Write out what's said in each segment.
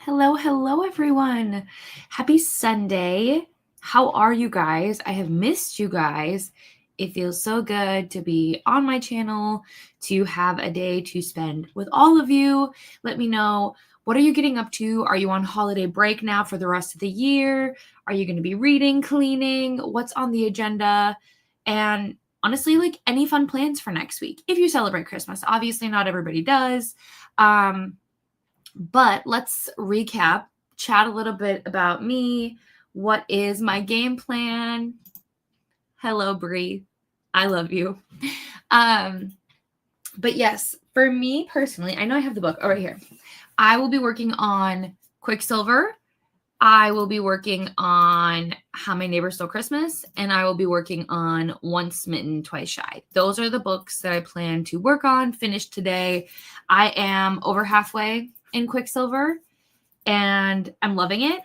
Hello, everyone. Happy Sunday. How are you guys? I have missed you guys. It feels so good to be on my channel, to have a day to spend with all of you. Let me know, what are you getting up to? Are you on holiday break now for the rest of the year? Are you going to be reading, cleaning? What's on the agenda? And honestly, like any fun plans for next week if you celebrate Christmas. Obviously, not everybody does. But let's recap, chat a little bit about me. What is my game plan? Hello, Bree. I love you. But yes, for me personally, I know I have the book right here. I will be working on Quicksilver. I will be working on How My Neighbor Stole Christmas, and I will be working on Once Smitten, Twice Shy. Those are the books that I plan to work on, finish today. I am over halfway in Quicksilver, and I'm loving it.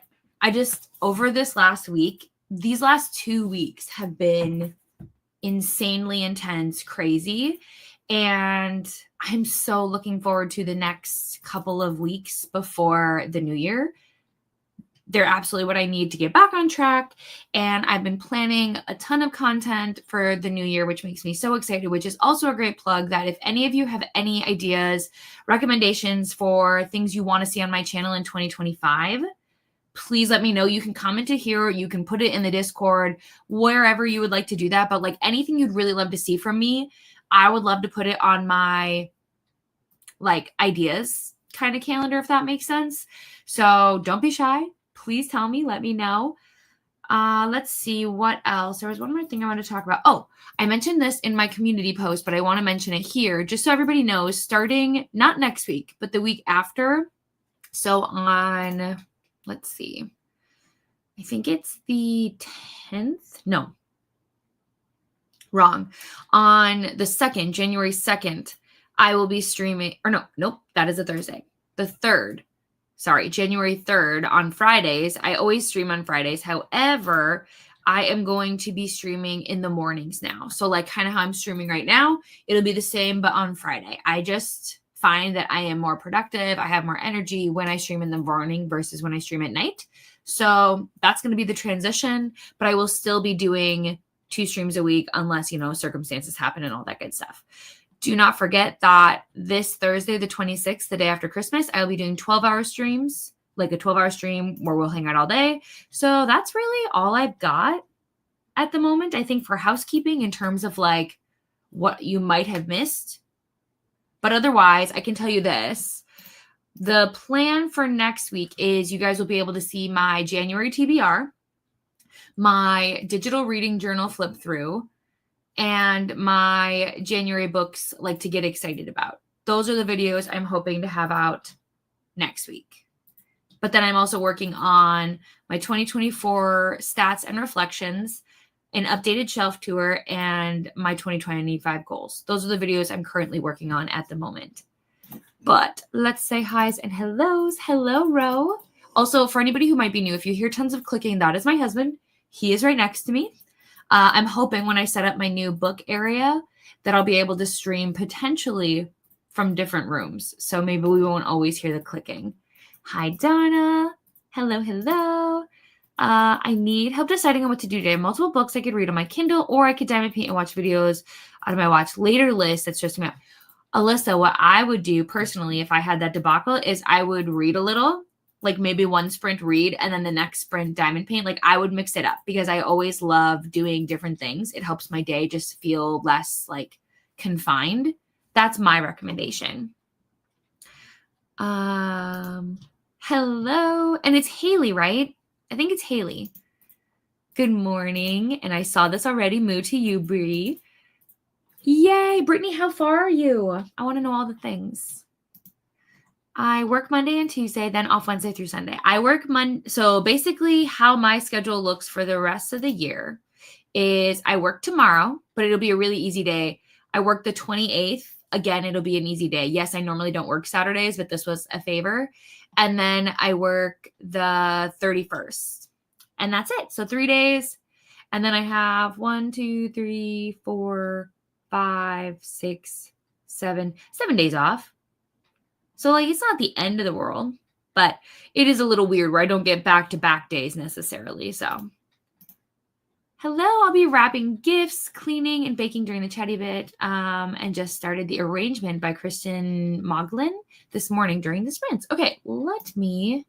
Over this last week, these last 2 weeks have been insanely intense, crazy. And I'm so looking forward to the next couple of weeks before the new year. They're absolutely what I need to get back on track. And I've been planning a ton of content for the new year, which makes me so excited, which is also a great plug that if any of you have any ideas, recommendations for things you want to see on my channel in 2025, please let me know. You can comment it here, you can put it in the Discord, wherever you would like to do that. But like anything you'd really love to see from me, I would love to put it on my like ideas kind of calendar, if that makes sense. So don't be shy. Please tell me, let me know. Let's see what else. There was one more thing I want to talk about. Oh, I mentioned this in my community post, but I want to mention it here just so everybody knows, starting not next week, but the week after. So on, let's see, I think it's the 10th. No, wrong. On the 2nd, January 2nd, I will be streaming, or nope, that is a Thursday. The 3rd. Sorry, January 3rd on Fridays. I always stream on Fridays. However, I am going to be streaming in the mornings now. So like kind of how I'm streaming right now, it'll be the same, but on Friday. I just find that I am more productive. I have more energy when I stream in the morning versus when I stream at night. So that's going to be the transition, but I will still be doing 2 streams a week unless, circumstances happen and all that good stuff. Do not forget that this Thursday, the 26th, the day after Christmas, I'll be doing 12-hour streams, like a 12-hour stream where we'll hang out all day. So that's really all I've got at the moment, I think, for housekeeping in terms of like what you might have missed. But otherwise, I can tell you this. The plan for next week is you guys will be able to see my January TBR, my digital reading journal flip through, and my January books like to get excited about. Those are the videos I'm hoping to have out next week. But then I'm also working on my 2024 stats and reflections, an updated shelf tour, and my 2025 goals. Those are the videos I'm currently working on at the moment. But let's say hi's and hellos. Hello, Ro. Also, for anybody who might be new, if you hear tons of clicking, that is my husband. He is right next to me. I'm hoping when I set up my new book area that I'll be able to stream potentially from different rooms. So maybe we won't always hear the clicking. Hi, Donna. Hello. I need help deciding on what to do today. Multiple books I could read on my Kindle, or I could diamond paint and watch videos out of my watch later list that's just me out. Alyssa, what I would do personally if I had that debacle is I would read a little, like maybe one sprint read and then the next sprint diamond paint. Like I would mix it up because I always love doing different things. It helps my day just feel less like confined. That's my recommendation. Hello. And it's Haley, right? I think it's Haley. Good morning. And I saw this already. Moo to you, Bree. Yay. Brittany, how far are you? I want to know all the things. I work Monday and Tuesday, then off Wednesday through Sunday. I work Monday. So basically how my schedule looks for the rest of the year is I work tomorrow, but it'll be a really easy day. I work the 28th. Again, it'll be an easy day. Yes, I normally don't work Saturdays, but this was a favor. And then I work the 31st. And that's it. So 3 days. And then I have 7 days off. So like, it's not the end of the world, but it is a little weird where I don't get back-to-back days necessarily. So hello, I'll be wrapping gifts, cleaning, and baking during the chatty bit, and just started the arrangement by Kristen Moglin this morning during the sprints. Okay, let me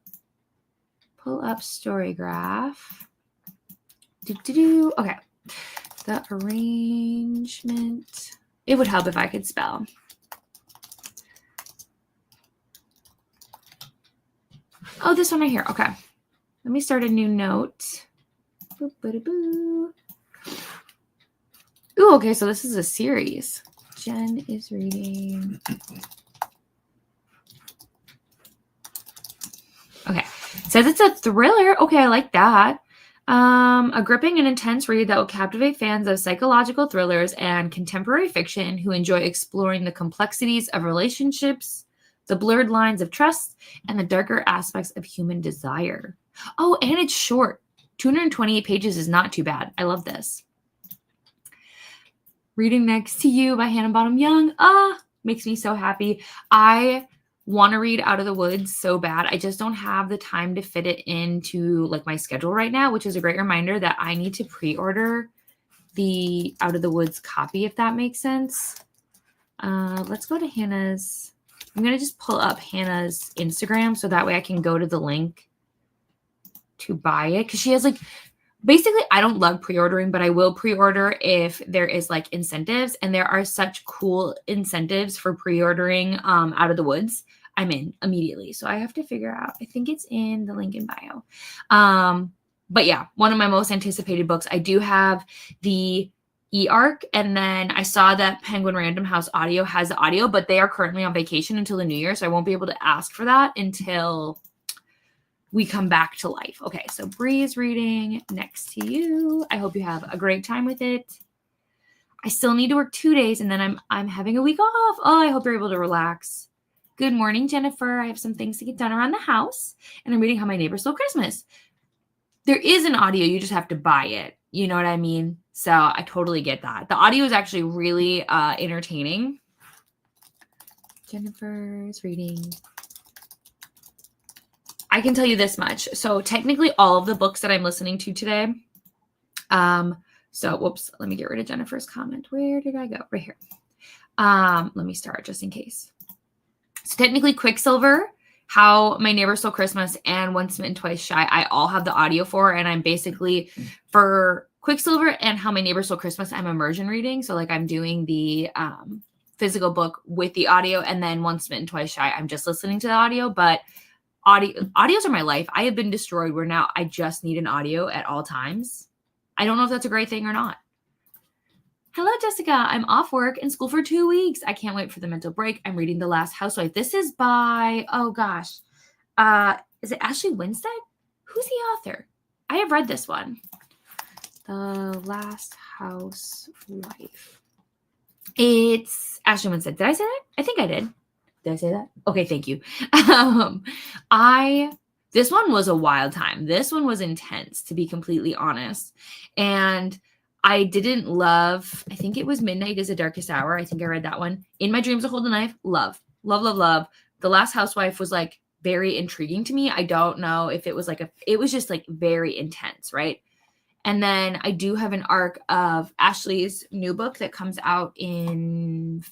pull up Storygraph. Okay, the arrangement. It would help if I could spell. Oh, this one right here. Okay, let me start a new note. Ooh, okay, so this is a series. Jen is reading. Okay, says it's a thriller. Okay, I like that. A gripping and intense read that will captivate fans of psychological thrillers and contemporary fiction who enjoy exploring the complexities of relationships, the blurred lines of trust, and the darker aspects of human desire. Oh, and it's short. 228 pages is not too bad. I love this. Reading Next to You by Hannah Bottom Young. Makes me so happy. I want to read Out of the Woods so bad. I just don't have the time to fit it into like my schedule right now, which is a great reminder that I need to pre-order the Out of the Woods copy, if that makes sense. Let's go to Hannah's. I'm going to just pull up Hannah's Instagram so that way I can go to the link to buy it, because she has like, basically I don't love pre-ordering, but I will pre-order if there is like incentives, and there are such cool incentives for pre-ordering Out of the Woods. I'm in immediately, so I have to figure out, I think it's in the link in bio. But yeah, one of my most anticipated books. I do have the e-arc, and then I saw that Penguin Random House Audio has the audio, but they are currently on vacation until the new year, so I won't be able to ask for that until we come back to life. Okay, so Bree's reading Next to You. I hope you have a great time with it. I still need to work 2 days, and then I'm having a week off. Oh, I hope you're able to relax. Good morning, Jennifer. I have some things to get done around the house, and I'm reading How My Neighbors Stole Christmas. There is an audio. You just have to buy it. You know what I mean? So I totally get that. The audio is actually really entertaining. Jennifer's reading. I can tell you this much. So technically all of the books that I'm listening to today. Whoops, let me get rid of Jennifer's comment. Where did I go? Right here. Let me start just in case. So technically Quicksilver, How My Neighbor Stole Christmas, and Once Smitten Twice Shy, I all have the audio for, and I'm basically, for Quicksilver and How My Neighbor Stole Christmas, I'm immersion reading. So like I'm doing the physical book with the audio, and then Once Smitten Twice Shy, I'm just listening to the audio, but audios are my life. I have been destroyed where now I just need an audio at all times. I don't know if that's a great thing or not. Hello, Jessica. I'm off work and school for 2 weeks. I can't wait for the mental break. I'm reading The Last Housewife. This is by, oh gosh. Is it Ashley Winstead? Who's the author? I have read this one. The Last Housewife. It's Ashley Winstead. Did I say that? I think I did. Did I say that? Okay, thank you. This one was a wild time. This one was intense, to be completely honest. And I didn't love, I think it was Midnight is the Darkest Hour. I think I read that one. In My Dreams, I Hold a Knife. Love. The Last Housewife was like very intriguing to me. I don't know if it was like it was just like very intense, right? And then I do have an arc of Ashley's new book that comes out in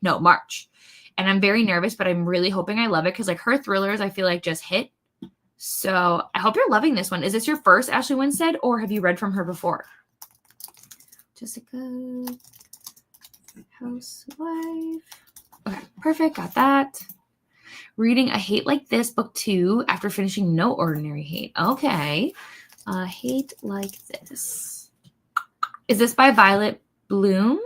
March. And I'm very nervous, but I'm really hoping I love it because like her thrillers, I feel like just hit. So I hope you're loving this one. Is this your first Ashley Winstead, or have you read from her before? Jessica Housewife. Okay, perfect. Got that. Reading A Hate Like This, book 2, after finishing No Ordinary Hate. Okay. Hate Like This. Is this by Violet Bloom?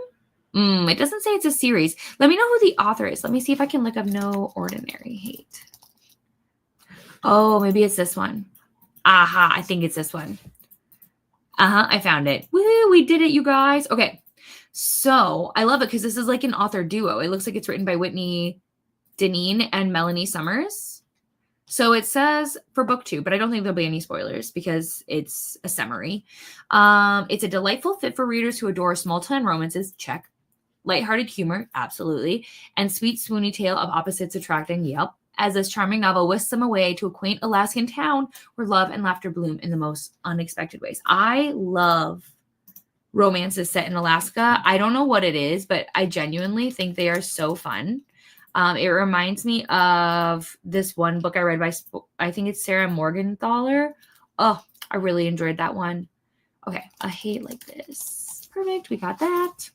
It doesn't say it's a series. Let me know who the author is. Let me see if I can look up No Ordinary Hate. Oh, maybe it's this one. Aha, I think it's this one. I found it. Woo, we did it, you guys. Okay, so I love it because this is like an author duo. It looks like it's written by Whitney Deneen and Melanie Summers. So it says for book 2, but I don't think there'll be any spoilers because it's a summary. It's a delightful fit for readers who adore small-town romances. Check. Lighthearted humor, absolutely. And sweet swoony tale of opposites attracting, yep. as this charming novel whisks them away to a quaint Alaskan town where love and laughter bloom in the most unexpected ways. I love romances set in Alaska. I don't know what it is, but I genuinely think they are so fun. It reminds me of this one book I read by, I think it's Sarah Morgenthaler. Oh, I really enjoyed that one. Okay, a hate like this. Perfect, we got that.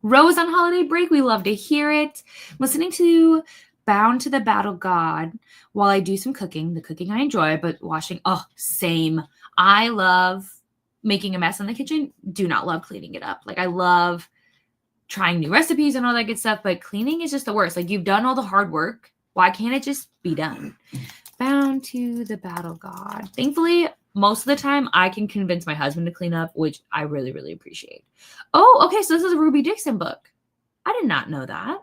Rose on holiday break, we love to hear it. Listening to Bound to the Battle God while I do some cooking. The cooking I enjoy, but washing, oh, same. I love making a mess in the kitchen. Do not love cleaning it up. Like, I love trying new recipes and all that good stuff, but cleaning is just the worst. Like, you've done all the hard work. Why can't it just be done? Bound to the Battle God. Thankfully, most of the time I can convince my husband to clean up, which I really, really appreciate. Oh, okay. So this is a Ruby Dixon book. I did not know that.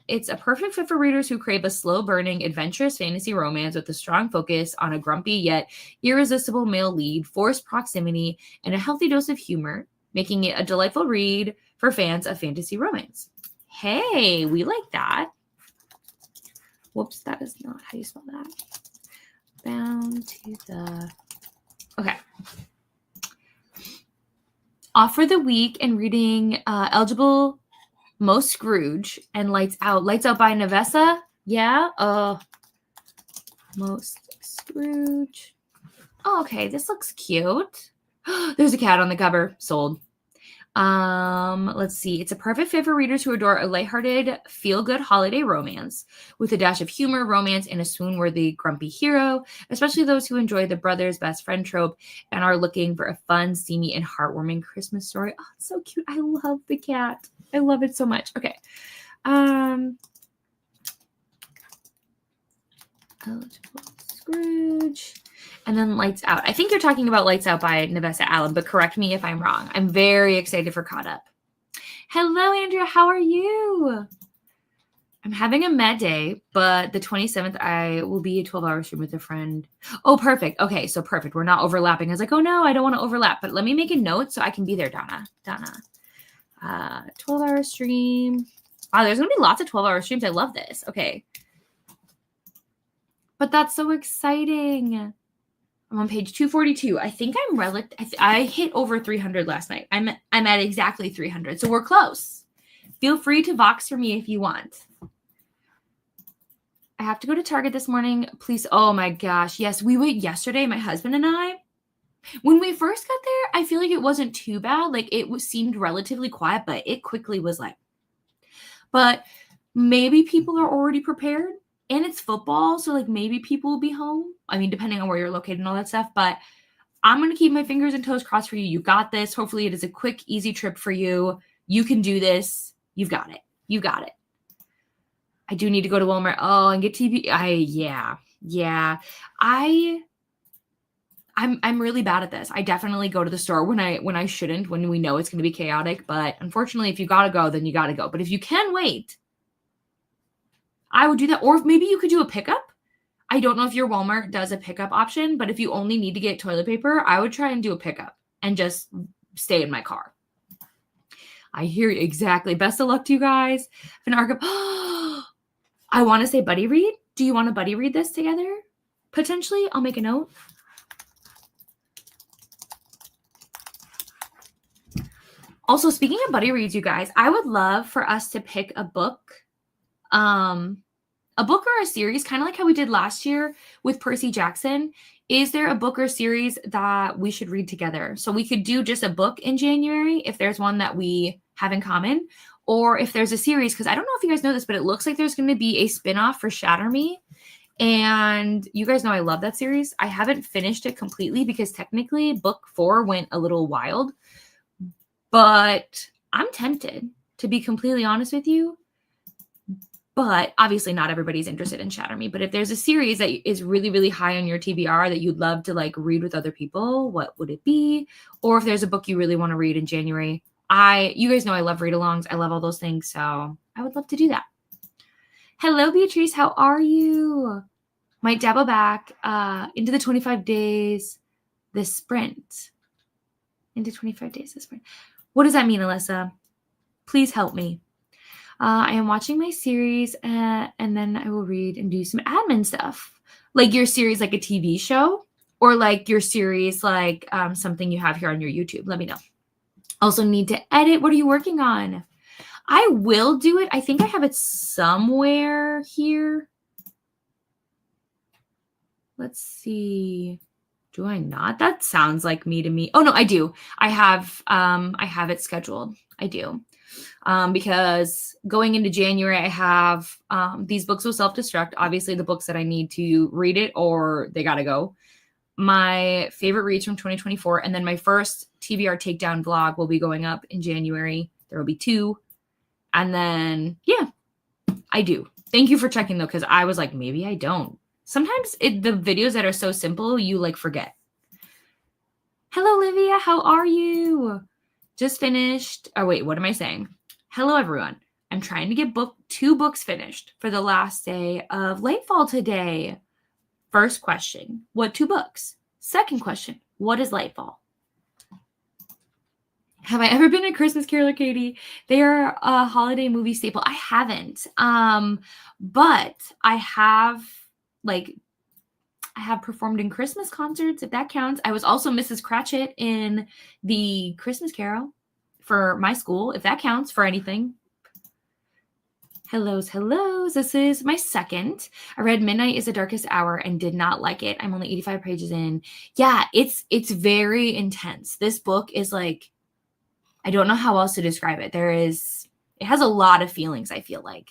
It's a perfect fit for readers who crave a slow-burning, adventurous fantasy romance with a strong focus on a grumpy yet irresistible male lead, forced proximity, and a healthy dose of humor, making it a delightful read for fans of fantasy romance. Hey, we like that. Whoops, that is not how you spell that. Bound to the... Okay. Off for the week and reading eligible Most Scrooge and Lights Out. Lights Out by Nevessa. Yeah. Most Scrooge. Oh, okay. This looks cute. There's a cat on the cover. Sold. Let's see. It's a perfect fit for readers who adore a lighthearted, feel-good holiday romance with a dash of humor, romance, and a swoon-worthy grumpy hero, especially those who enjoy the brother's best friend trope and are looking for a fun, steamy, and heartwarming Christmas story. Oh, it's so cute. I love the cat. I love it so much. Okay. Eligible Scrooge. And then Lights Out. I think you're talking about Lights Out by Nevessa Allen, but correct me if I'm wrong. I'm very excited for Caught Up. Hello, Andrea. How are you? I'm having a med day, but the 27th, I will be a 12-hour stream with a friend. Oh, perfect. Okay, so perfect. We're not overlapping. I was like, oh, no, I don't want to overlap. But let me make a note so I can be there, Donna. 12-hour stream. Wow, there's going to be lots of 12-hour streams. I love this. Okay. But that's so exciting. I'm on page 242. I think I'm I hit over 300 last night. I'm at exactly 300. So we're close. Feel free to Vox for me if you want. I have to go to Target this morning. Please. Oh my gosh. Yes, we went yesterday, my husband and I. When we first got there, I feel like it wasn't too bad. Like seemed relatively quiet, but it quickly was like, but maybe people are already prepared. And it's football, so like maybe people will be home. I mean, depending on where you're located and all that stuff. But I'm going to keep my fingers and toes crossed for you. You got this. Hopefully it is a quick, easy trip for you. You can do this. You've got it. You got it. I do need to go to Walmart. Oh, and get TV. Yeah. I'm really bad at this. I definitely go to the store when I shouldn't, when we know it's going to be chaotic. But unfortunately, if you got to go, then you got to go. But if you can wait, I would do that. Or maybe you could do a pickup. I don't know if your Walmart does a pickup option, but if you only need to get toilet paper, I would try and do a pickup and just stay in my car. I hear you. Exactly. Best of luck to you guys. An arc of, I want to say buddy read. Do you want to buddy read this together? Potentially. I'll make a note. Also, speaking of buddy reads, you guys, I would love for us to pick a book or a series, kind of like how we did last year with Percy Jackson. Is there a book or series that we should read together? So we could do just a book in January if there's one that we have in common, or if there's a series, because I don't know if you guys know this, but it looks like there's going to be a spinoff for Shatter Me. And you guys know I love that series. I haven't finished it completely because technically book 4 went a little wild, but I'm tempted, to be completely honest with you. But obviously not everybody's interested in Shatter Me. But if there's a series that is really, really high on your TBR that you'd love to like read with other people, what would it be? Or if there's a book you really want to read in January, you guys know I love read-alongs. I love all those things. So I would love to do that. Hello, Beatrice. How are you? Might dabble back into the 25 days, the sprint. Into 25 days, the sprint. What does that mean, Alyssa? Please help me. I am watching my series and then I will read and do some admin stuff. Like your series, like a TV show, or like your series, like something you have here on your YouTube. Let me know. Also need to edit. What are you working on? I will do it. I think I have it somewhere here. Let's see. Do I not? That sounds like me to me. Oh no, I do. I have it scheduled. I do. Because going into January, I have these books will self-destruct. Obviously, the books that I need to read it or they gotta go. My favorite reads from 2024, and then my first TBR takedown vlog will be going up in January. There will be 2. And then, yeah, I do. Thank you for checking though, because I was like, maybe I don't. Sometimes the videos that are so simple, you like forget. Hello, Livia. How are you? Just finished. Oh, wait, what am I saying? Hello, everyone. I'm trying to get 2 books finished for the last day of late fall today. First question, what 2 books? Second question, what is late fall? Have I ever been a Christmas Caroler, Katie? They are a holiday movie staple. I haven't. But I have performed in Christmas concerts, if that counts. I was also Mrs. Cratchit in the Christmas Carol for my school, if that counts for anything. Hellos. This is my second. I read Midnight is the Darkest Hour and did not like it. I'm only 85 pages in. Yeah, it's very intense. This book is like, I don't know how else to describe it. It has a lot of feelings, I feel like.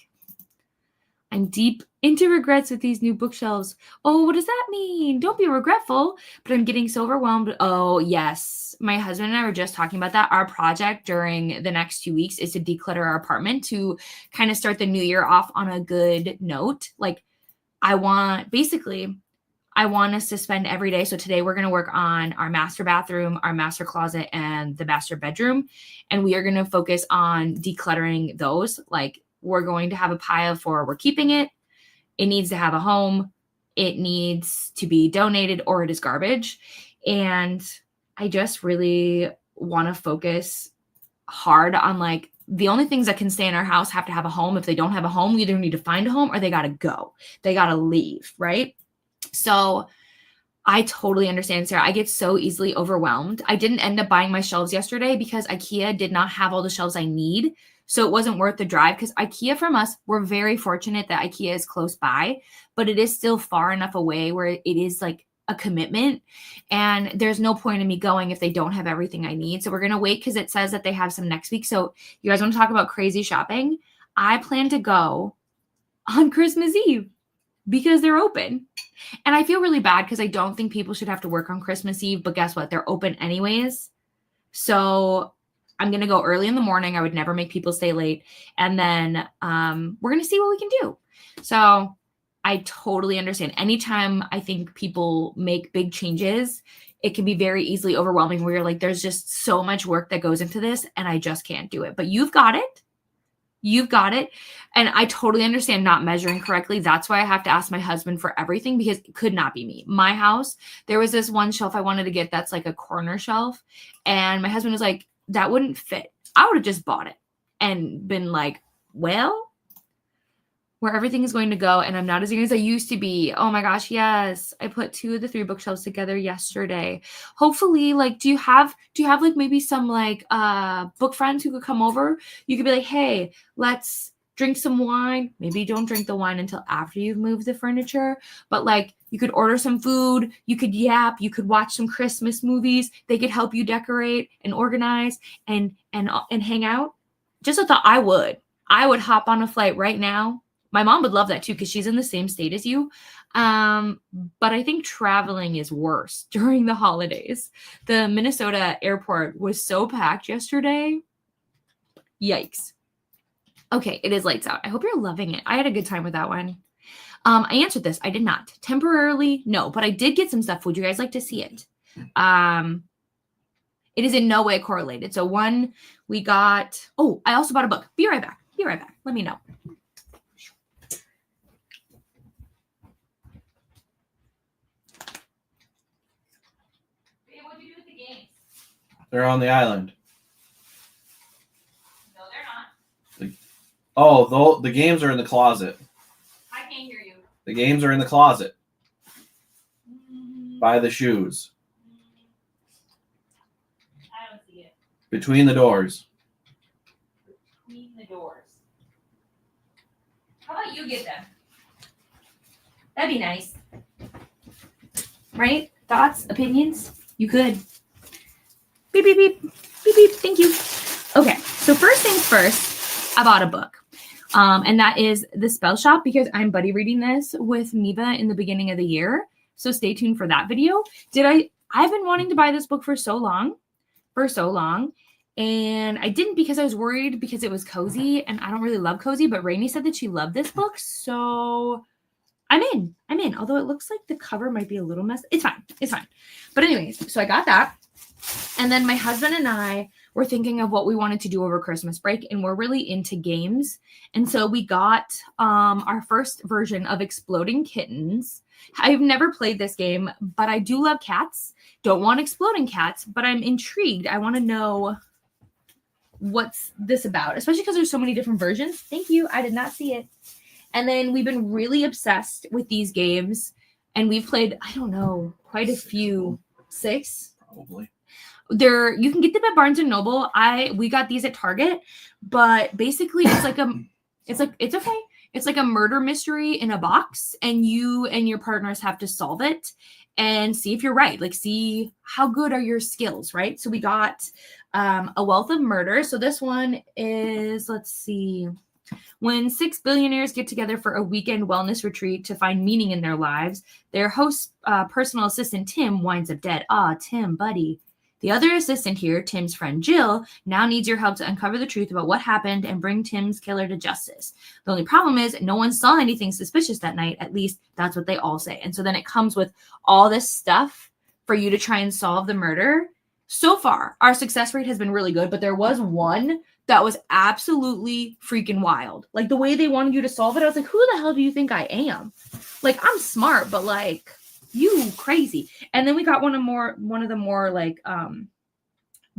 I'm deep into regrets with these new bookshelves. Oh, what does that mean? Don't be regretful, but I'm getting so overwhelmed. Oh, yes. My husband and I were just talking about that. Our project during the next 2 weeks is to declutter our apartment to kind of start the new year off on a good note. Like I want us to spend every day. So today we're going to work on our master bathroom, our master closet, and the master bedroom. And we are going to focus on decluttering those. Like we're going to have a pile for we're keeping it. It needs to have a home. It needs to be donated or it is garbage. And I just really want to focus hard on like the only things that can stay in our house have to have a home. If they don't have a home, we either need to find a home or they got to go. They got to leave, right? So I totally understand, Sarah. I get so easily overwhelmed. I didn't end up buying my shelves yesterday because IKEA did not have all the shelves I need. So it wasn't worth the drive because IKEA from us, we're very fortunate that IKEA is close by, but it is still far enough away where it is like a commitment. And there's no point in me going if they don't have everything I need. So we're going to wait because it says that they have some next week. So you guys want to talk about crazy shopping? I plan to go on Christmas Eve because they're open. And I feel really bad because I don't think people should have to work on Christmas Eve, but guess what? They're open anyways. So I'm going to go early in the morning. I would never make people stay late. And then we're going to see what we can do. So I totally understand. Anytime I think people make big changes, it can be very easily overwhelming where you're like, there's just so much work that goes into this and I just can't do it. But you've got it. You've got it. And I totally understand not measuring correctly. That's why I have to ask my husband for everything because it could not be me. My house, there was this one shelf I wanted to get that's like a corner shelf. And my husband was like, that wouldn't fit. I would have just bought it and been like, well, where everything is going to go. And I'm not as young as I used to be. Oh my gosh, yes. I put 2 of the 3 bookshelves together yesterday. Hopefully, like, do you have like maybe some like book friends who could come over? You could be like, hey, let's drink some wine. Maybe don't drink the wine until after you've moved the furniture. But like you could order some food, you could yap, you could watch some Christmas movies. They could help you decorate and organize and hang out. Just a thought. I would hop on a flight right now. My mom would love that too because she's in the same state as you. But I think traveling is worse during the holidays. The Minnesota airport was so packed yesterday. Yikes. Okay, it is lights out. I hope you're loving it. I had a good time with that one. I answered this. I did not. Temporarily, no, but I did get some stuff. Would you guys like to see it? It is in no way correlated. So one, we got, oh, I also bought a book. Be right back. Let me know. What'd you do with the games? They're on the island. No, they're not. Oh, the games are in the closet. I can't hear you. The games are in the closet. By the shoes. I don't see it. Between the doors. Between the doors. How about you get them? That'd be nice. Right? Thoughts? Opinions? You could. Beep, beep, beep. Beep, beep. Thank you. Okay. So first things first, I bought a book. And that is The Spell Shop, because I'm buddy reading this with Miva in the beginning of the year. So stay tuned for that video. I've been wanting to buy this book for so long. And I didn't because I was worried because it was cozy, and I don't really love cozy, but Rainey said that she loved this book. So I'm in. Although it looks like the cover might be a little messy. It's fine. But anyways, so I got that. And then my husband and I were thinking of what we wanted to do over Christmas break, and we're really into games. And so we got our first version of Exploding Kittens. I've never played this game, but I do love cats. Don't want exploding cats, but I'm intrigued. I want to know what's this about, especially because there's so many different versions. Thank you. I did not see it. And then we've been really obsessed with these games, and we've played, I don't know, quite a few. 6? Probably. You can get them at Barnes and Noble. We got these at Target, but basically it's like it's okay. It's like a murder mystery in a box, and you and your partners have to solve it and see if you're right. Like, see how good are your skills, right? So we got A Wealth of Murder. So this one is, let's see. When 6 billionaires get together for a weekend wellness retreat to find meaning in their lives, their host's personal assistant, Tim, winds up dead. Ah, Tim, buddy. The other assistant here, Tim's friend Jill, now needs your help to uncover the truth about what happened and bring Tim's killer to justice. The only problem is no one saw anything suspicious that night. At least that's what they all say. And so then it comes with all this stuff for you to try and solve the murder. So far, our success rate has been really good, but there was one that was absolutely freaking wild. Like, the way they wanted you to solve it, I was like, who the hell do you think I am? Like, I'm smart, but like, you crazy. And then we got one of the more like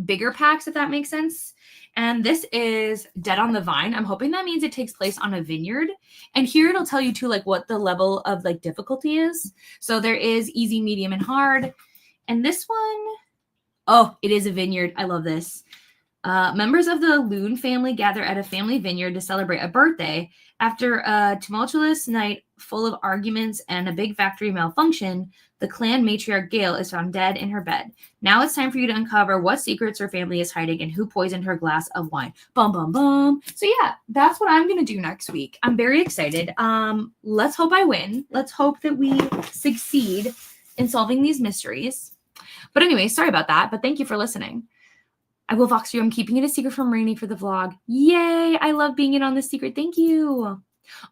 bigger packs, if that makes sense. And this is Dead on the Vine. I'm hoping that means it takes place on a vineyard. And here it'll tell you too, like, what the level of like difficulty is. So there is easy, medium, and hard. And this one, oh, it is a vineyard. I love this. Members of the Loon family gather at a family vineyard to celebrate a birthday. After a tumultuous night full of arguments and a big factory malfunction, the clan matriarch Gail is found dead in her bed. Now it's time for you to uncover what secrets her family is hiding and who poisoned her glass of wine. Bum, bum, bum. So yeah, that's what I'm going to do next week. I'm very excited. Let's hope I win. Let's hope that we succeed in solving these mysteries. But anyway, sorry about that, but thank you for listening. I will Vox you. I'm keeping it a secret from Rainey for the vlog. Yay! I love being in on this secret. Thank you.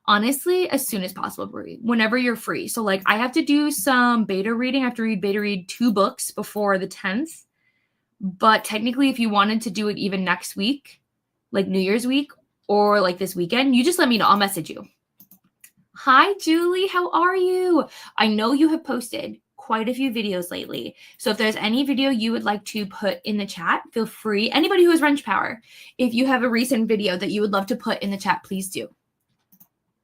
Honestly, as soon as possible, Brie, whenever you're free. So like, I have to do some beta reading. I have to beta read 2 books before the 10th. But technically, if you wanted to do it even next week, like New Year's week or like this weekend, you just let me know. I'll message you. Hi, Julie. How are you? I know you have posted quite a few videos lately. So if there's any video you would like to put in the chat, feel free. Anybody who has wrench power, if you have a recent video that you would love to put in the chat, please do.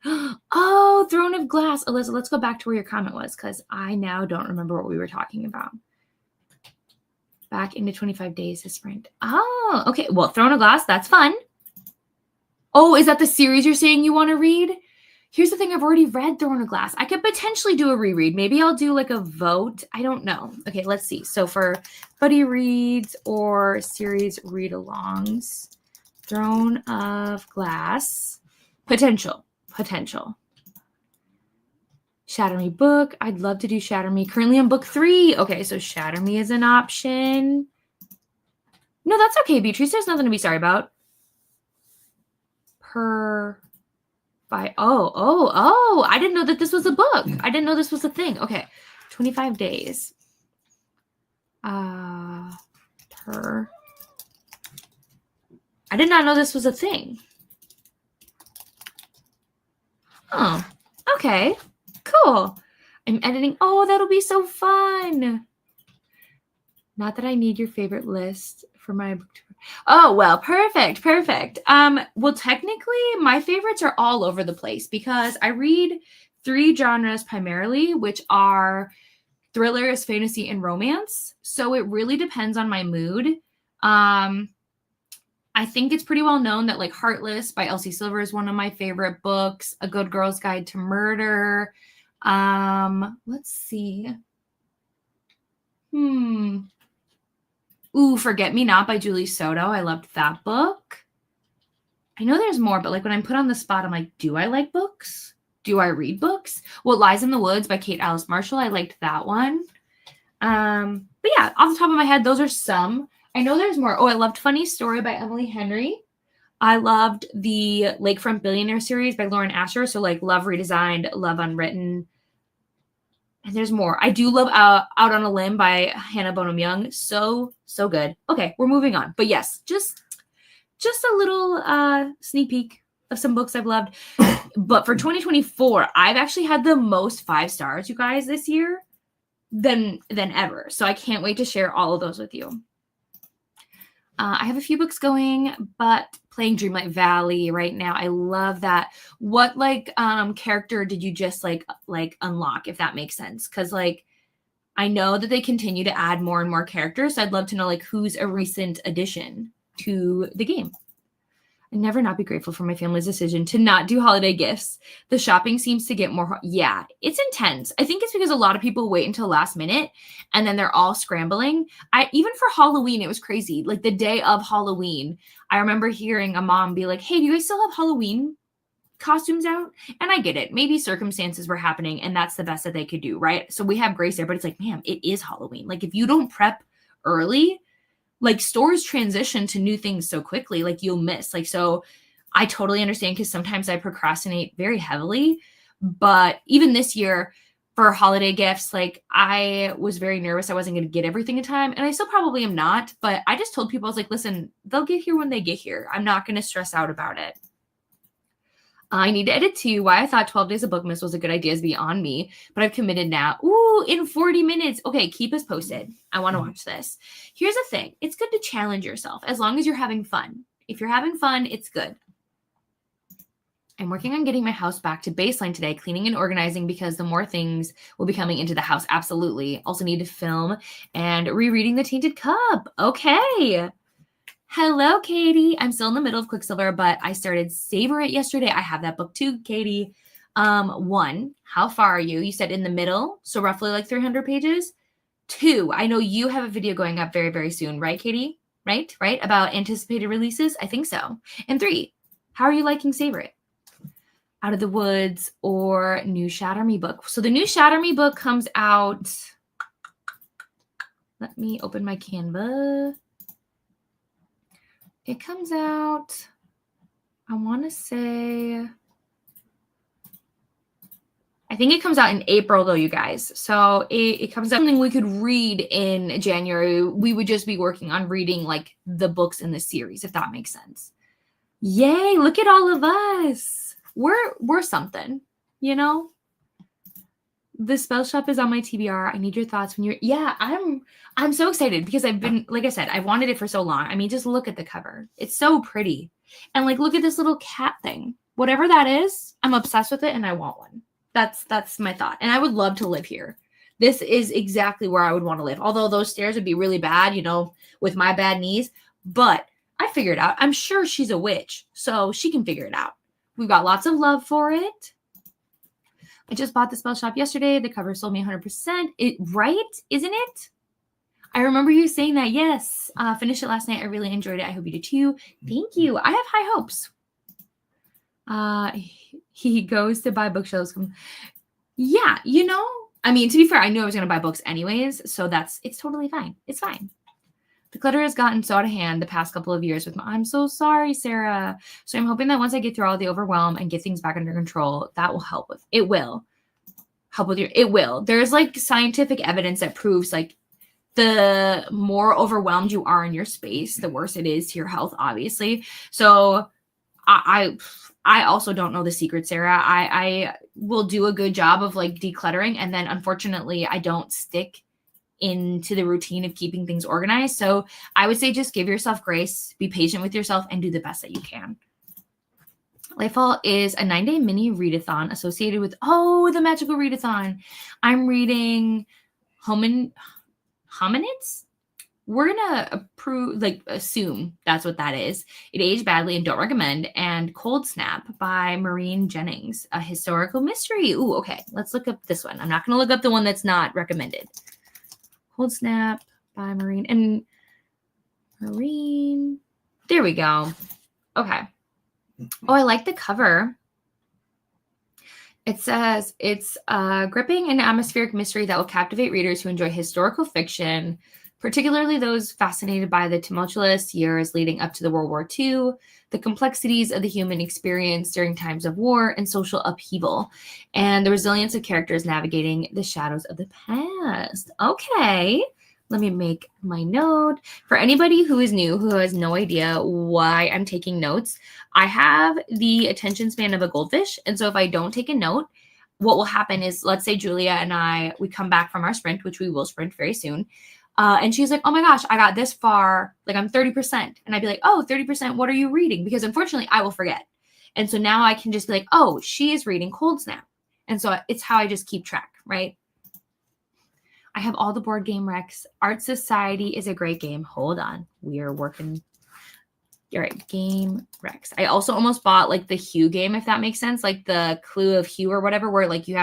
Oh, Throne of Glass. Alyssa, let's go back to where your comment was, because I now don't remember what we were talking about. Back into 25 days to sprint. Oh, okay. Well, Throne of Glass, that's fun. Oh, is that the series you're saying you want to read? Here's the thing, I've already read Throne of Glass. I could potentially do a reread. Maybe I'll do like a vote. I don't know. Okay, let's see. So for buddy reads or series read-alongs, Throne of Glass, potential. Shatter Me book. I'd love to do Shatter Me. Currently on book 3. Okay, so Shatter Me is an option. No, that's okay, Beatrice. There's nothing to be sorry about. Oh, I didn't know that this was a book. I didn't know this was a thing. Okay, 25 days. I did not know this was a thing. Oh, okay, cool. I'm editing. Oh, that'll be so fun. Not that I need your favorite list for my book tour. Oh, well, perfect, perfect. Well, technically, my favorites are all over the place because I read 3 genres primarily, which are thrillers, fantasy, and romance. So it really depends on my mood. Um, I think it's pretty well known that like Heartless by Elsie Silver is one of my favorite books. A Good Girl's Guide to Murder. Let's see. Ooh, Forget Me Not by Julie Soto. I loved that book. I know there's more, but like when I'm put on the spot, I'm like, do I like books? Do I read books? What Lies in the Woods by Kate Alice Marshall. I liked that one. But yeah, off the top of my head, those are some. I know there's more. Oh, I loved Funny Story by Emily Henry. I loved the Lakefront Billionaire series by Lauren Asher. So like Love Redesigned, Love Unwritten. And there's more. I do love Out on a Limb by Hannah Bonham Young. So good. Okay, we're moving on. But yes, just a little sneak peek of some books I've loved. But for 2024, I've actually had the most 5 stars, you guys, this year than ever. So I can't wait to share all of those with you. I have a few books going, but playing Dreamlight Valley right now. I love that. What like character did you just like unlock, if that makes sense? Because like I know that they continue to add more and more characters. So I'd love to know like who's a recent addition to the game. I'd never not be grateful for my family's decision to not do holiday gifts. The shopping seems to get more. Yeah, it's intense. I think it's because a lot of people wait until last minute and then they're all scrambling. Even for Halloween, it was crazy. Like the day of Halloween, I remember hearing a mom be like, hey, do you guys still have Halloween costumes out? And I get it. Maybe circumstances were happening and that's the best that they could do, right? So we have grace there, but it's like, ma'am, it is Halloween. Like if you don't prep early, like stores transition to new things so quickly, like you'll miss. Like, so I totally understand because sometimes I procrastinate very heavily. But even this year for holiday gifts, like I was very nervous I wasn't going to get everything in time. And I still probably am not. But I just told people, I was like, listen, they'll get here when they get here. I'm not going to stress out about it. I need to edit to why I thought 12 Days of Bookmas was a good idea is beyond me, but I've committed now. Ooh, in 40 minutes. Okay, keep us posted. I want to watch this. Here's the thing. It's good to challenge yourself as long as you're having fun. If you're having fun, it's good. I'm working on getting my house back to baseline today, cleaning and organizing because the more things will be coming into the house. Absolutely. Also need to film and rereading The Tainted Cup. Okay. Hello, Katie. I'm still in the middle of Quicksilver, but I started Savor It yesterday. I have that book too, Katie. 1, how far are you? You said in the middle, so roughly like 300 pages. 2, I know you have a video going up very, very soon, right, Katie? Right? About anticipated releases? I think so. And 3, how are you liking Savor It? Out of the Woods or new Shatter Me book? So the new Shatter Me book comes out. Let me open my Canva. It comes out, I want to say, I think it comes out in April though, you guys. So it comes out something we could read in January. We would just be working on reading like the books in the series, if that makes sense. Yay, look at all of us. We're something, you know? The spell shop is on my TBR. I need your thoughts when you're. Yeah, I'm so excited because I've been, like I said, I've wanted it for so long. I mean, just look at the cover. It's so pretty. And like, look at this little cat thing. Whatever that is, I'm obsessed with it and I want one. That's my thought. And I would love to live here. This is exactly where I would want to live. Although those stairs would be really bad, you know, with my bad knees. But I figured it out. I'm sure she's a witch, so she can figure it out. We've got lots of love for it. I just bought the spell shop yesterday. The cover sold me 100%. Right? Isn't it? I remember you saying that. Yes. Finished it last night. I really enjoyed it. I hope you do too. Thank you. I have high hopes. He goes to buy bookshelves. Yeah, you know, I mean, to be fair, I knew I was going to buy books anyways. So it's totally fine. It's fine. The clutter has gotten so out of hand the past couple of years I'm so sorry, Sarah. So I'm hoping that once I get through all the overwhelm and get things back under control, that will help with, it will help with it will. There's like scientific evidence that proves like the more overwhelmed you are in your space, the worse it is to your health, obviously. So I also don't know the secret, Sarah. I will do a good job of like decluttering. And then unfortunately I don't stick into the routine of keeping things organized. So I would say just give yourself grace, be patient with yourself, and do the best that you can. Lightfall is a 9-day mini readathon associated with, the magical readathon. I'm reading Hominids. We're going to assume that's what that is. It aged badly and don't recommend. And Cold Snap by Maureen Jennings, a historical mystery. Ooh, okay. Let's look up this one. I'm not going to look up the one that's not recommended. Cold Snap by Maureen. And Maureen. There we go. Okay. Oh, I like the cover. It says it's a gripping and atmospheric mystery that will captivate readers who enjoy historical fiction, particularly those fascinated by the tumultuous years leading up to the World War II, the complexities of the human experience during times of war and social upheaval, and the resilience of characters navigating the shadows of the past. Okay. Let me make my note. For anybody who is new, who has no idea why I'm taking notes, I have the attention span of a goldfish. And so if I don't take a note, what will happen is, let's say Julia and we come back from our sprint, which we will sprint very soon. And she's like, oh my gosh, I got this far. Like I'm 30%. And I'd be like, 30%. What are you reading? Because unfortunately I will forget. And so now I can just be like, she is reading Cold Snap. And so it's how I just keep track, right? I have all the board game recs. Art Society is a great game. Hold on. We are working. All right. Game recs. I also almost bought like the Hue game, if that makes sense. Like the Clue of Hue or whatever, where like you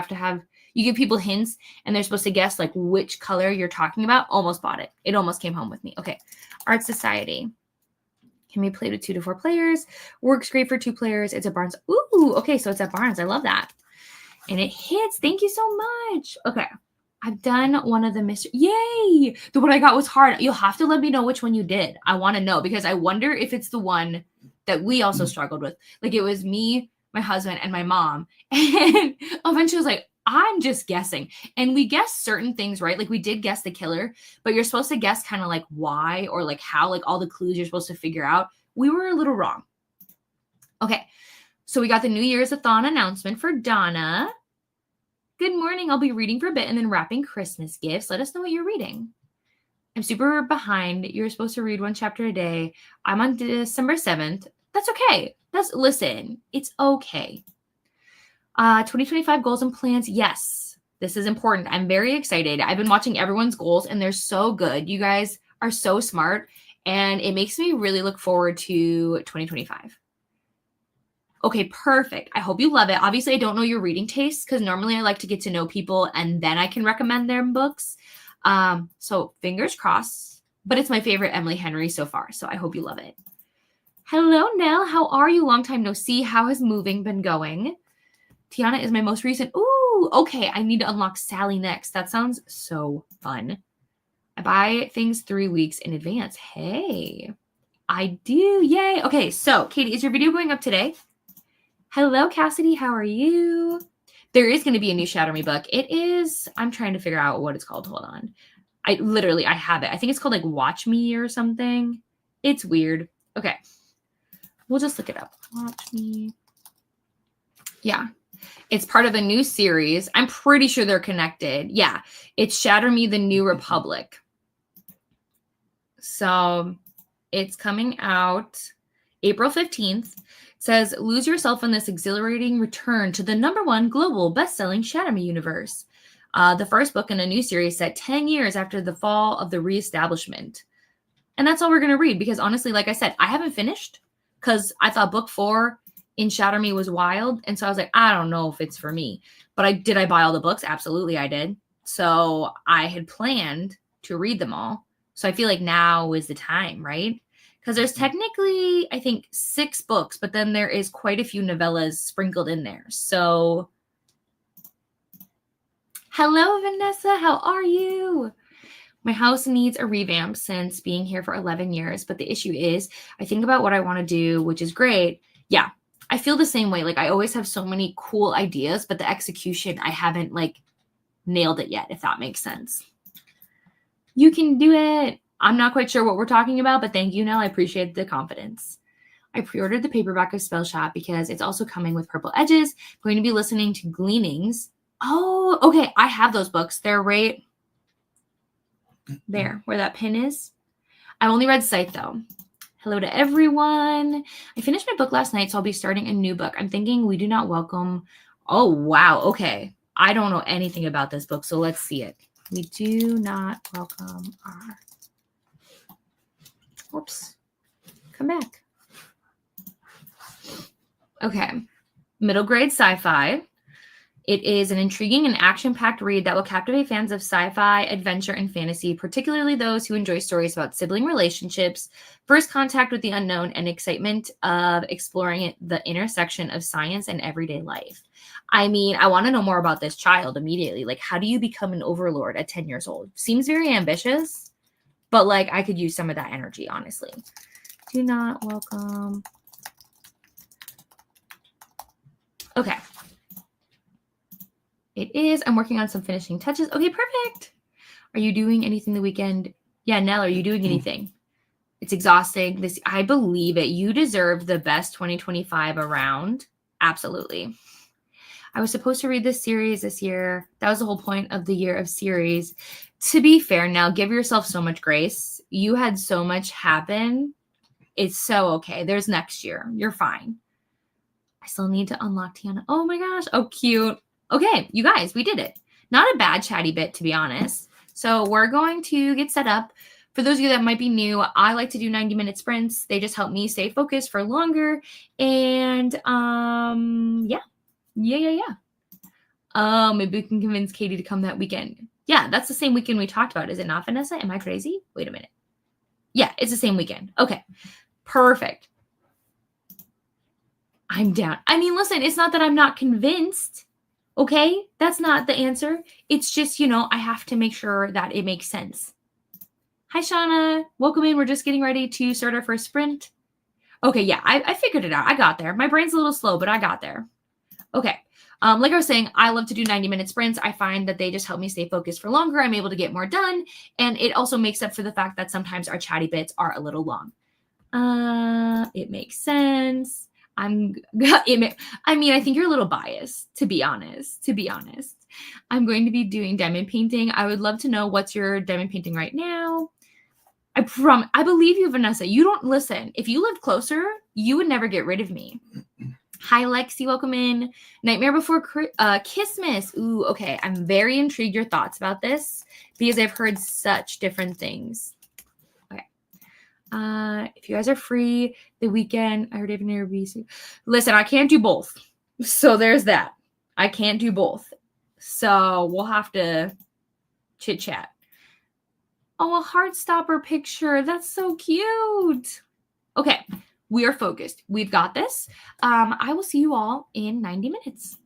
give people hints and they're supposed to guess like which color you're talking about. Almost bought it. It almost came home with me. Okay. Art Society. Can be played with 2 to 4 players. Works great for 2 players. It's a Barnes. Ooh. Okay. So it's at Barnes. I love that. And it hits. Thank you so much. Okay. I've done one of the mystery. Yay! The one I got was hard. You'll have to let me know which one you did. I want to know because I wonder if it's the one that we also struggled with. Like it was me, my husband, and my mom. And eventually I was like, I'm just guessing. And we guessed certain things, right? Like we did guess the killer, but you're supposed to guess kind of like why or like how, like all the clues you're supposed to figure out. We were a little wrong. Okay. So we got the New Year's Athon announcement for Donna. Good morning. I'll be reading for a bit and then wrapping Christmas gifts. Let us know what you're reading. I'm super behind. You're supposed to read 1 chapter a day. I'm on December 7th. That's okay. Listen, it's okay. 2025 goals and plans. Yes, this is important. I'm very excited. I've been watching everyone's goals and they're so good. You guys are so smart and it makes me really look forward to 2025. Okay, perfect. I hope you love it. Obviously, I don't know your reading tastes because normally I like to get to know people and then I can recommend their books. So fingers crossed, but it's my favorite Emily Henry so far. So I hope you love it. Hello, Nell. How are you? Long time no see. How has moving been going? Tiana is my most recent. Ooh, okay. I need to unlock Sally next. That sounds so fun. I buy things 3 weeks in advance. Hey, I do. Yay. Okay, so Katie, is your video going up today? Hello, Cassidy. How are you? There is going to be a new Shatter Me book. It is, I'm trying to figure out what it's called. Hold on. I have it. I think it's called like Watch Me or something. It's weird. Okay. We'll just look it up. Watch Me. Yeah. It's part of a new series. I'm pretty sure they're connected. Yeah. It's Shatter Me, the New Republic. So it's coming out April 15th. Says, lose yourself in this exhilarating return to the #1 global best-selling Shatter Me universe. The first book in a new series set 10 years after the fall of the reestablishment. And that's all we're going to read because honestly, like I said, I haven't finished because I thought book 4 in Shatter Me was wild. And so I was like, I don't know if it's for me. But did I buy all the books? Absolutely, I did. So I had planned to read them all. So I feel like now is the time, right? Because there's technically, I think, 6 books, but then there is quite a few novellas sprinkled in there. So, hello, Vanessa. How are you? My house needs a revamp since being here for 11 years. But the issue is I think about what I want to do, which is great. Yeah, I feel the same way. Like I always have so many cool ideas, but the execution, I haven't like nailed it yet, if that makes sense. You can do it. I'm not quite sure what we're talking about, but thank you, Nell. I appreciate the confidence. I pre-ordered the paperback of Spell Shop because it's also coming with purple edges. I'm going to be listening to Gleanings. Oh, okay. I have those books. They're right. There, where that pin is. I only read Sight, though. Hello to everyone. I finished my book last night, so I'll be starting a new book. I'm thinking We Do Not Welcome. Oh, wow. Okay. I don't know anything about this book, so let's see it. We do not welcome our... Whoops. Come back. Okay. Middle grade sci-fi. It is an intriguing and action-packed read that will captivate fans of sci-fi, adventure, and fantasy, particularly those who enjoy stories about sibling relationships, first contact with the unknown, and excitement of exploring the intersection of science and everyday life. I mean, I want to know more about this child immediately. Like, how do you become an overlord at 10 years old? Seems very ambitious, but like I could use some of that energy, honestly. Do not welcome. Okay. It is. I'm working on some finishing touches. Okay, perfect. Are you doing anything the weekend? Yeah, Nell, are you doing anything? It's exhausting. I believe it. You deserve the best 2025 around. Absolutely. I was supposed to read this series this year. That was the whole point of the year of series. To be fair, Nell, give yourself so much grace. You had so much happen. It's so okay. There's next year. You're fine. I still need to unlock Tiana. Oh my gosh. Oh, cute. Okay, you guys, we did it. Not a bad chatty bit, to be honest. So we're going to get set up. For those of you that might be new, I like to do 90-minute sprints. They just help me stay focused for longer. And yeah. Maybe we can convince Katie to come that weekend. Yeah, that's the same weekend we talked about. Is it not, Vanessa? Am I crazy? Wait a minute. Yeah, it's the same weekend. Okay, perfect. I'm down. I mean, listen, it's not that I'm not convinced. Okay, that's not the answer. It's just, I have to make sure that it makes sense. Hi, Shauna. Welcome in. We're just getting ready to start our first sprint. Okay, yeah, I figured it out. I got there. My brain's a little slow, but I got there. Okay. Like I was saying, I love to do 90-minute sprints. I find that they just help me stay focused for longer. I'm able to get more done. And it also makes up for the fact that sometimes our chatty bits are a little long. It makes sense. I think you're a little biased, to be honest. I'm going to be doing diamond painting. I would love to know what's your diamond painting right now. I believe you, Vanessa. You don't listen. If you lived closer, you would never get rid of me. Hi, Lexi. Welcome in. Nightmare Before Christmas. Ooh, okay. I'm very intrigued your thoughts about this because I've heard such different things. Okay. If you guys are free the weekend, I heard even Airbnb. Listen, I can't do both. So there's that. I can't do both. So we'll have to chit chat. Oh, a Heartstopper picture. That's so cute. Okay. We are focused. We've got this. I will see you all in 90 minutes.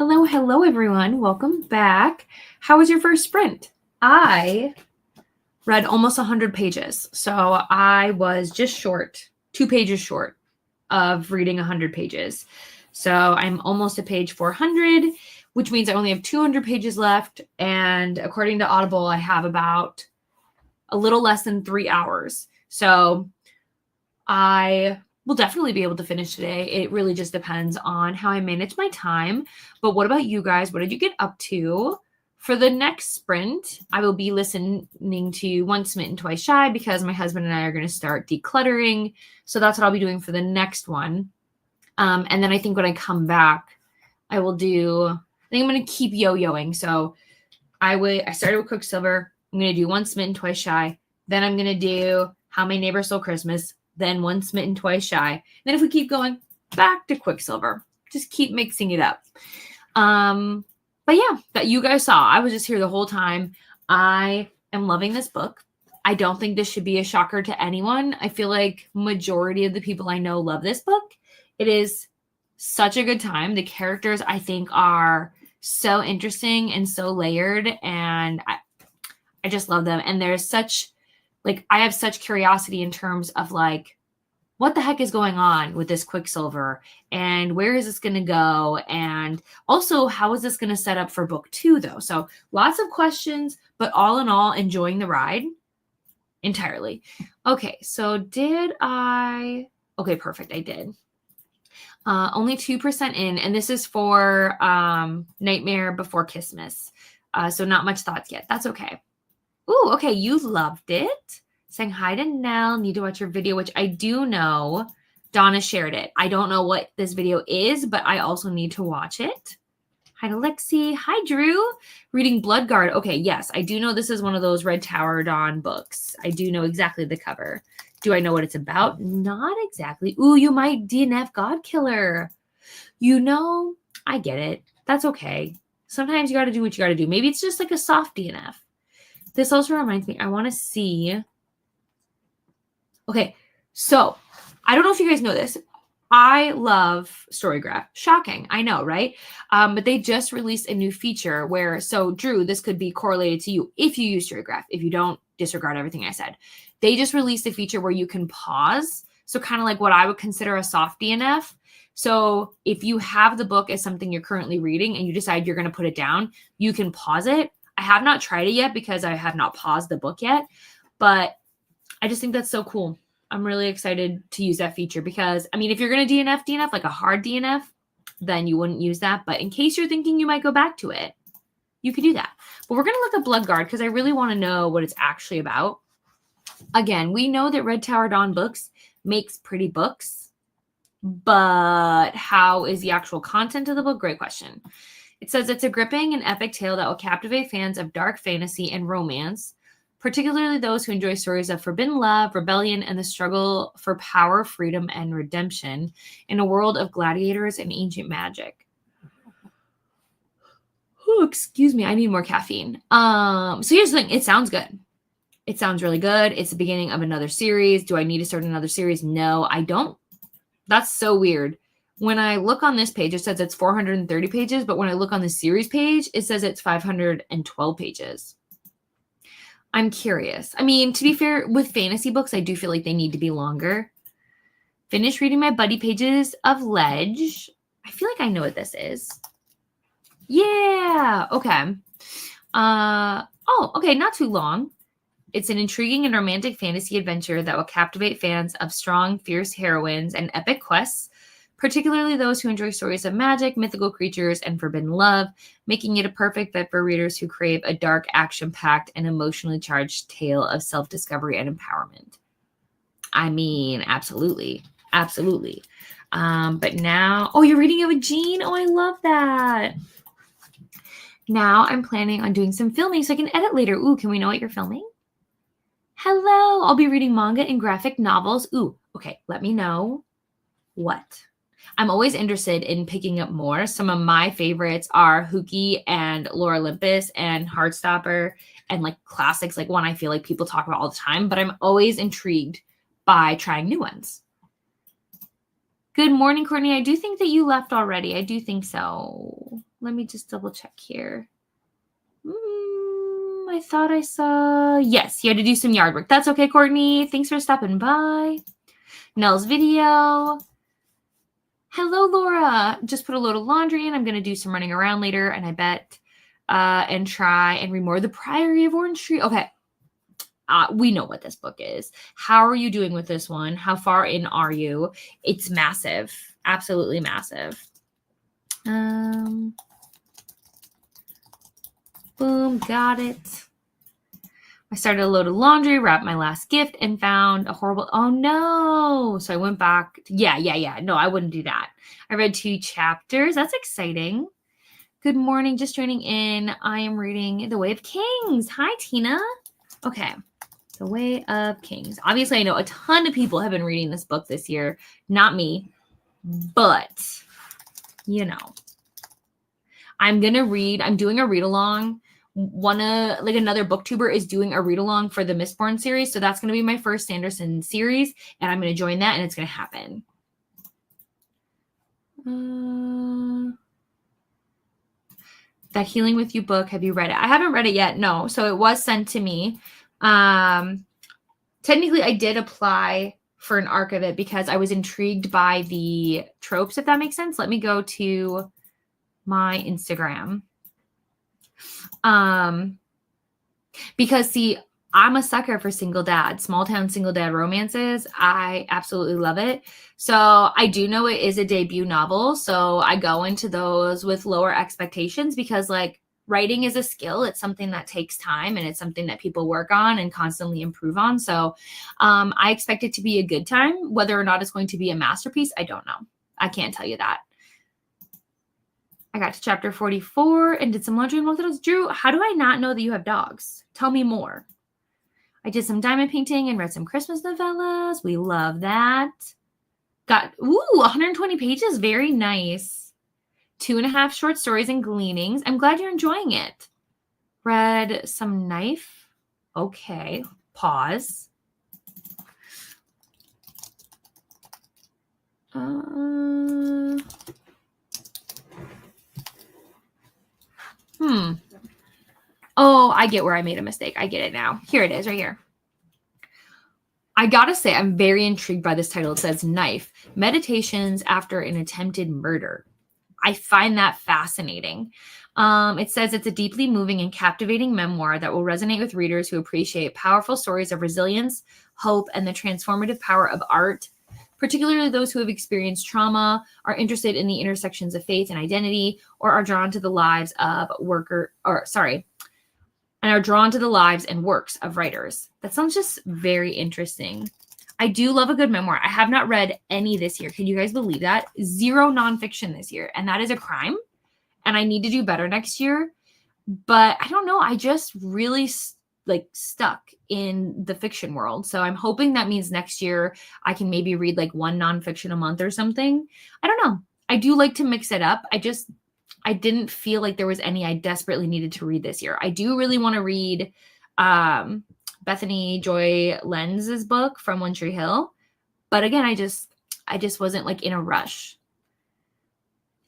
Hello, everyone. Welcome back. How was your first sprint? I read almost 100 pages. So I was just short, 2 pages short of reading 100 pages. So I'm almost at page 400, which means I only have 200 pages left. And according to Audible, I have about a little less than 3 hours. So I will definitely be able to finish today. It really just depends on how I manage my time. But what about you guys? What did you get up to? For the next sprint, I will be listening to Once Smitten, Twice Shy because my husband and I are going to start decluttering. So that's what I'll be doing for the next one. And then I think when I come back, I think I'm going to keep yo-yoing. So I started with Quicksilver. I'm going to do Once Smitten, Twice Shy. Then I'm going to do How My Neighbor Stole Christmas. Then Once Smitten, Twice Shy. Then if we keep going, back to Quicksilver. Just keep mixing it up. But yeah, that you guys saw. I was just here the whole time. I am loving this book. I don't think this should be a shocker to anyone. I feel like majority of the people I know love this book. It is such a good time. The characters, I think, are so interesting and so layered. And I just love them. And there's such... I have such curiosity in terms of what the heck is going on with this Quicksilver and where is this going to go? And also, how is this going to set up for book 2 though? So lots of questions, but all in all, enjoying the ride entirely. Okay. So okay, perfect. I did. Only 2% in, and this is for Nightmare Before Christmas. So not much thoughts yet. That's okay. Ooh, okay, you loved it. Saying hi to Nell, need to watch your video, which I do know Donna shared it. I don't know what this video is, but I also need to watch it. Hi to Lexi. Hi, Drew. Reading Bloodguard. Okay, yes, I do know this is one of those Red Tower Dawn books. I do know exactly the cover. Do I know what it's about? Not exactly. Ooh, you might DNF God Killer. I get it. That's okay. Sometimes you got to do what you got to do. Maybe it's just like a soft DNF. This also reminds me, I want to see. Okay, so I don't know if you guys know this. I love Storygraph. Shocking, I know, right? But they just released a new feature so Drew, this could be correlated to you if you use Storygraph. If you don't, disregard everything I said. They just released a feature where you can pause. So kind of like what I would consider a soft DNF. So if you have the book as something you're currently reading and you decide you're going to put it down, you can pause it. I have not tried it yet because I have not paused the book yet, but I just think that's so cool. I'm really excited to use that feature because, if you're going to DNF, like a hard DNF, then you wouldn't use that. But in case you're thinking you might go back to it, you could do that. But we're going to look at Bloodguard because I really want to know what it's actually about. Again, we know that Red Tower Dawn Books makes pretty books, but how is the actual content of the book? Great question. It says it's a gripping and epic tale that will captivate fans of dark fantasy and romance, particularly those who enjoy stories of forbidden love, rebellion, and the struggle for power, freedom, and redemption in a world of gladiators and ancient magic. Oh, excuse me. I need more caffeine. So here's the thing. It sounds good. It sounds really good. It's the beginning of another series. Do I need to start another series? No, I don't. That's so weird. When I look on this page, it says it's 430 pages, but when I look on the series page, it says it's 512 pages. I'm curious. To be fair, with fantasy books, I do feel like they need to be longer. Finish reading my buddy pages of Ledge. I feel like I know what this is. Yeah. Okay. Okay. Not too long. It's an intriguing and romantic fantasy adventure that will captivate fans of strong, fierce heroines and epic quests, particularly those who enjoy stories of magic, mythical creatures, and forbidden love, making it a perfect fit for readers who crave a dark, action-packed, and emotionally charged tale of self-discovery and empowerment. Absolutely. Absolutely. But now... Oh, you're reading it with Jean? Oh, I love that. Now I'm planning on doing some filming so I can edit later. Ooh, can we know what you're filming? Hello. I'll be reading manga and graphic novels. Ooh, okay. Let me know what. I'm always interested in picking up more. Some of my favorites are Hookie and Lore Olympus and Heartstopper and classics, one I feel like people talk about all the time, but I'm always intrigued by trying new ones. Good morning, Courtney. I do think that you left already. I do think so. Let me just double check here. I thought I saw, yes, you had to do some yard work. That's okay, Courtney. Thanks for stopping by. Nell's video. Hello, Laura. Just put a load of laundry in. I'm going to do some running around later, and I bet, and try and read more of The Priory of Orange Tree. Okay. We know what this book is. How are you doing with this one? How far in are you? It's massive. Absolutely massive. Boom, got it. I started a load of laundry, wrapped my last gift, and found a horrible, oh no. So I went back. Yeah. No, I wouldn't do that. I read 2 chapters. That's exciting. Good morning. Just joining in. I am reading The Way of Kings. Hi, Tina. Okay. The Way of Kings. Obviously, I know a ton of people have been reading this book this year. Not me, but, you know. I'm doing a read-along. Another booktuber is doing a read-along for the Mistborn series. So that's going to be my first Sanderson series. And I'm going to join that, and it's going to happen. That Healing With You book, have you read it? I haven't read it yet, no. So it was sent to me. Technically, I did apply for an arc of it because I was intrigued by the tropes, if that makes sense. Let me go to my Instagram. Because see, I'm a sucker for small town single dad romances. I absolutely love it. So I do know it is a debut novel. So I go into those with lower expectations because like writing is a skill. It's something that takes time and it's something that people work on and constantly improve on. So I expect it to be a good time. Whether or not it's going to be a masterpiece, I don't know. I can't tell you that. I got to chapter 44 and did some laundry and walked the dogs. Drew, how do I not know that you have dogs? Tell me more. I did some diamond painting and read some Christmas novellas. We love that. Got, 120 pages. Very nice. 2.5 short stories and gleanings. I'm glad you're enjoying it. Read some Knife. Okay. Pause. Oh, I get where I made a mistake. I get it now. Here it is, right here. I gotta say, I'm very intrigued by this title. It says Knife, Meditations After an Attempted Murder. I find that fascinating. It says it's a deeply moving and captivating memoir that will resonate with readers who appreciate powerful stories of resilience, hope, and the transformative power of art, particularly those who have experienced trauma, are interested in the intersections of faith and identity, or are drawn to the lives of and works of writers. That sounds just very interesting. I do love a good memoir. I have not read any this year. Can you guys believe that? 0 nonfiction this year. And that is a crime. And I need to do better next year. But I don't know. I just really stuck in the fiction world. So I'm hoping that means next year I can maybe read like 1 nonfiction a month or something. I don't know. I do like to mix it up. I didn't feel like there was any I desperately needed to read this year. I do really want to read Bethany Joy Lenz's book From One Tree Hill. But again, I just wasn't like in a rush.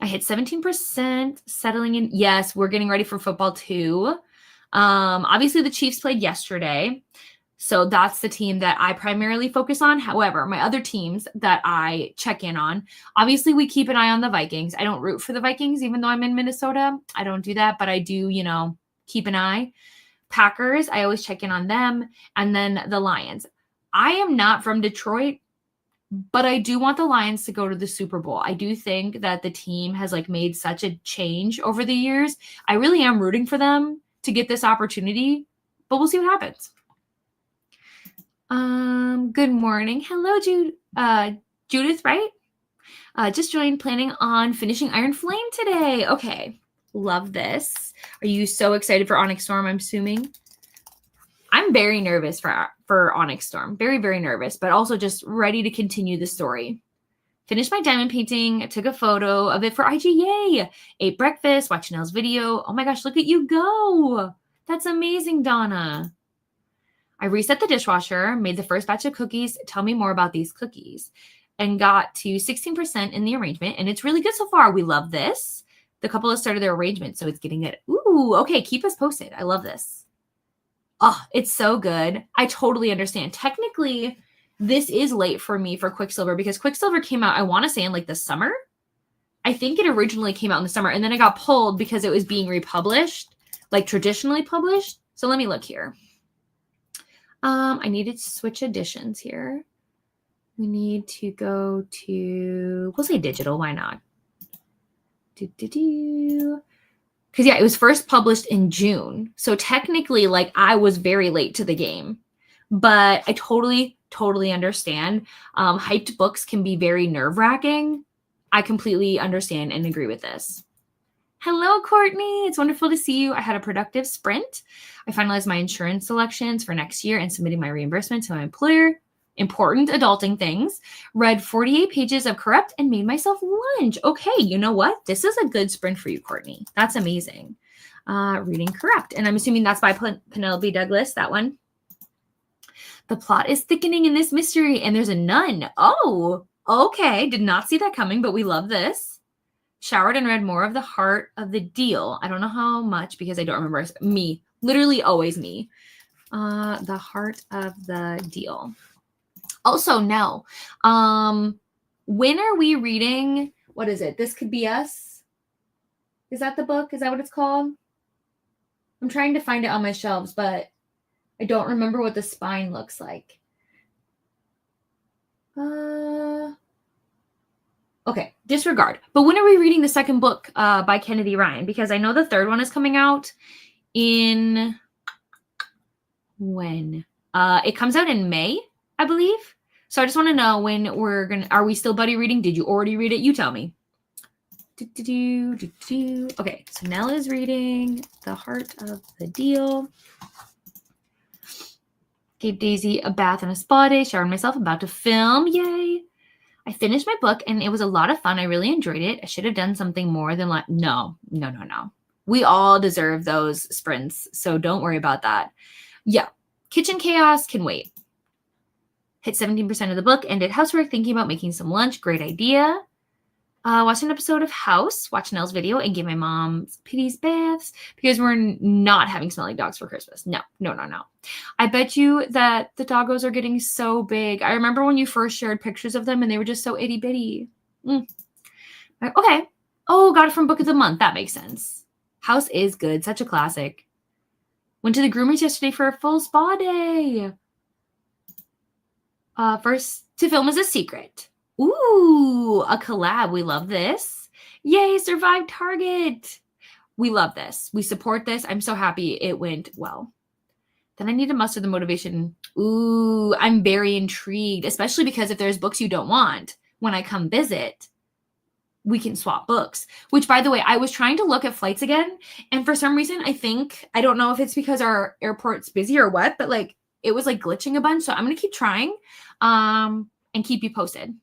I hit 17%, settling in. Yes, we're getting ready for football too. Obviously the Chiefs played yesterday. So that's the team that I primarily focus on. However, my other teams that I check in on, obviously we keep an eye on the Vikings. I don't root for the Vikings, even though I'm in Minnesota. I don't do that, but I do, keep an eye. Packers, I always check in on them. And then the Lions. I am not from Detroit, but I do want the Lions to go to the Super Bowl. I do think that the team has made such a change over the years. I really am rooting for them to get this opportunity, but we'll see what happens. Good morning. Hello, Judith, right? Just joined, planning on finishing Iron Flame today. Okay. Love this. Are you so excited for Onyx Storm, I'm assuming? I'm very nervous for Onyx Storm. Very, very nervous, but also just ready to continue the story. Finished my diamond painting, took a photo of it for IG. Yay! Ate breakfast, watched Nell's video. Oh my gosh, look at you go. That's amazing, Donna. I reset the dishwasher, made the first batch of cookies. Tell me more about these cookies. And got to 16% in the arrangement. And it's really good so far. We love this. The couple has started their arrangement, so it's getting good. Ooh, okay, keep us posted. I love this. Oh, it's so good. I totally understand. Technically, this is late for me for Quicksilver because Quicksilver came out, I want to say, in like the summer. I think it originally came out in the summer, and then it got pulled because it was being republished, like traditionally published. So let me look here. I needed to switch editions here. We need to go to, we'll say digital, why not? Because yeah, it was first published in June. So technically, like, I was very late to the game. But I totally understand. Hyped books can be very nerve-wracking. I completely understand and agree with this. Hello, Courtney. It's wonderful to see you. I had a productive sprint. I finalized my insurance selections for next year and submitting my reimbursement to my employer. Important adulting things. Read 48 pages of Corrupt and made myself lunch. Okay, you know what? This is a good sprint for you, Courtney. That's amazing. Reading Corrupt. And I'm assuming that's by Penelope Douglas, that one. The plot is thickening in this mystery, and there's a nun. Oh, okay. Did not see that coming, but we love this. Showered and read more of The Heart of the Deal. I don't know how much because I don't remember. Me. Literally always me. The Heart of the Deal. Also, no. When are we reading? What is it? This Could Be Us? Is that the book? Is that what it's called? I'm trying to find it on my shelves, but I don't remember what the spine looks like. Okay, disregard. But when are we reading the second book by Kennedy Ryan? Because I know the third one is coming out in when? It comes out in May, I believe. So I just want to know when are we still buddy reading? Did you already read it? You tell me. Okay, so Nell is reading The Heart of the Deal. Gave Daisy a bath and a spa day. Showered myself, about to film. Yay. I finished my book and it was a lot of fun. I really enjoyed it. I should have done something more than like, no. We all deserve those sprints. So don't worry about that. Yeah. Kitchen chaos can wait. Hit 17% of the book. Ended housework, thinking about making some lunch. Great idea. Watched an episode of House, watched Nell's video, and gave my mom Pity's baths because we're not having smelly dogs for Christmas. No. I bet you that the doggos are getting so big. I remember when you first shared pictures of them and they were just so itty bitty. Okay. Oh, got it from Book of the Month. That makes sense. House is good. Such a classic. Went to the groomers yesterday for a full spa day. First to film is a secret. Ooh, a collab. We love this. Yay, survived Target. We love this. We support this. I'm so happy it went well. Then I need to muster the motivation. Ooh, I'm very intrigued, especially because if there's books you don't want, when I come visit, we can swap books. Which, by the way, I was trying to look at flights again, and for some reason, I don't know if it's because our airport's busy or what, but like it was like glitching a bunch. So I'm gonna keep trying, and keep you posted.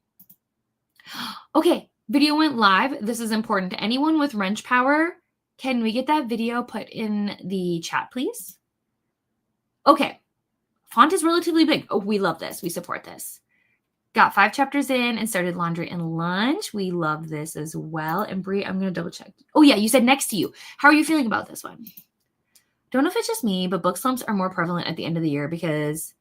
Okay, video went live. This is important. Anyone with wrench power, can we get that video put in the chat, please? Okay, font is relatively big. Oh, we love this. We support this. Got 5 chapters in and started laundry and lunch. We love this as well. And Brie, I'm going to double check. Oh yeah, you said next to you. How are you feeling about this one? Don't know if it's just me, but book slumps are more prevalent at the end of the year because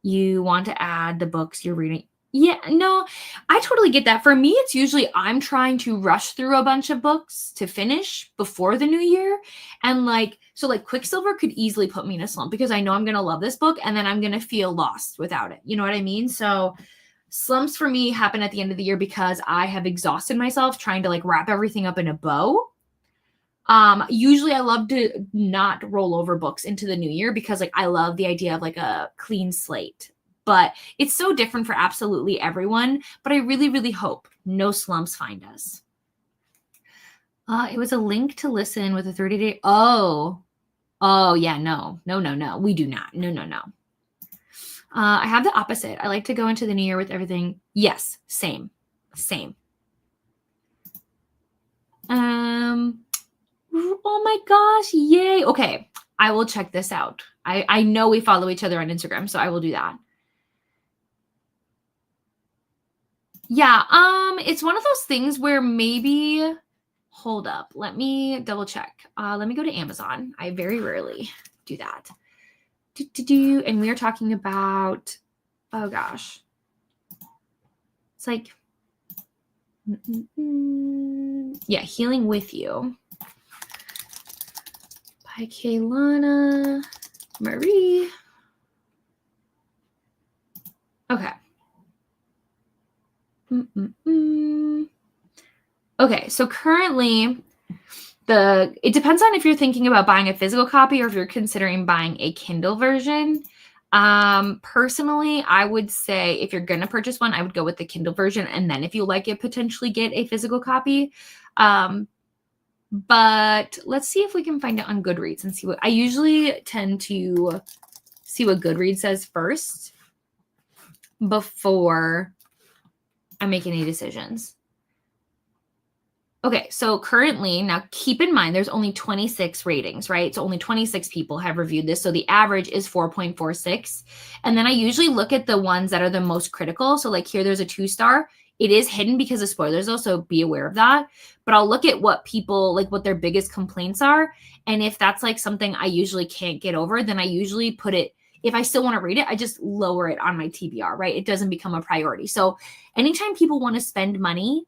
you want to add the books you're reading. Yeah, no, I totally get that. For me, it's usually I'm trying to rush through a bunch of books to finish before the new year. And so Quicksilver could easily put me in a slump because I know I'm going to love this book and then I'm going to feel lost without it. You know what I mean? So slumps for me happen at the end of the year because I have exhausted myself trying to wrap everything up in a bow. Usually I love to not roll over books into the new year because I love the idea of a clean slate. But it's so different for absolutely everyone. But I really, really hope no slumps find us. It was a link to listen with a 30-day. Oh, yeah, no. We do not. No. I have the opposite. I like to go into the new year with everything. Yes, same. Oh my gosh, yay. Okay, I will check this out. I know we follow each other on Instagram, so I will do that. Yeah, it's one of those things where maybe Hold up. Let me double check. Let me go to Amazon. I very rarely do that. And we are talking about, oh gosh. It's like, yeah, Healing With You by Kaylana Marie. Okay. Okay, so currently it depends on if you're thinking about buying a physical copy or if you're considering buying a Kindle version. Personally, I would say if you're going to purchase one, I would go with the Kindle version. And then if you like it, potentially get a physical copy. But let's see if we can find it on Goodreads and see what I usually tend to see what Goodreads says first before I make any decisions. Okay, so currently, now keep in mind, there's only 26 ratings, right? So only 26 people have reviewed this. So the average is 4.46. And then I usually look at the ones that are the most critical. So like here, there's a 2-star. It is hidden because of spoilers though, so be aware of that. But I'll look at what people, like what their biggest complaints are. And if that's like something I usually can't get over, then I usually put it, if I still want to read it, I just lower it on my TBR, right? It doesn't become a priority. So anytime people want to spend money,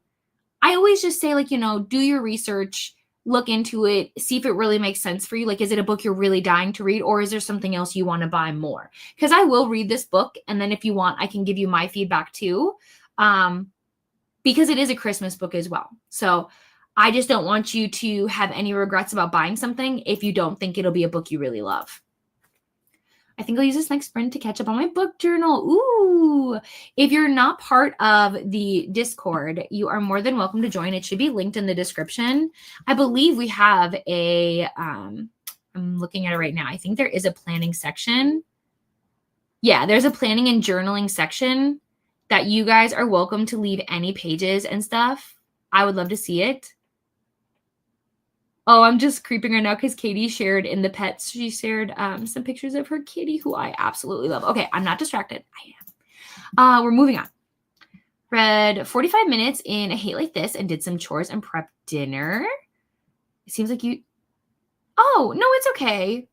I always just say, like, do your research, look into it, see if it really makes sense for you. Like, is it a book you're really dying to read, or is there something else you want to buy more? Because I will read this book, and then if you want, I can give you my feedback too, because it is a Christmas book as well. So I just don't want you to have any regrets about buying something if you don't think it'll be a book you really love. I think I'll use this next sprint to catch up on my book journal. Ooh, if you're not part of the Discord, you are more than welcome to join. It should be linked in the description. I believe we have I'm looking at it right now. I think there is a planning section. Yeah, there's a planning and journaling section that you guys are welcome to leave any pages and stuff. I would love to see it. Oh, I'm just creeping right now because Katie shared in the pets. She shared some pictures of her kitty, who I absolutely love. Okay, I'm not distracted. I am. We're moving on. Read 45 minutes in A Hate Like This and did some chores and prep dinner. It seems like you... Oh, no, it's okay.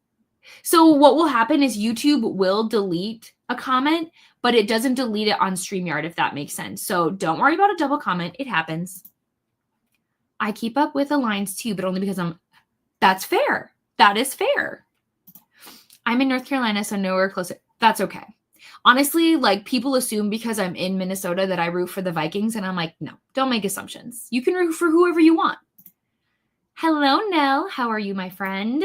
So what will happen is YouTube will delete a comment, but it doesn't delete it on StreamYard, if that makes sense. So don't worry about a double comment. It happens. I keep up with the lines too, but only because that's fair. That is fair. I'm in North Carolina, so nowhere closer. That's okay. Honestly, like people assume because I'm in Minnesota that I root for the Vikings, and I'm like, no, don't make assumptions. You can root for whoever you want. Hello, Nell. How are you, my friend?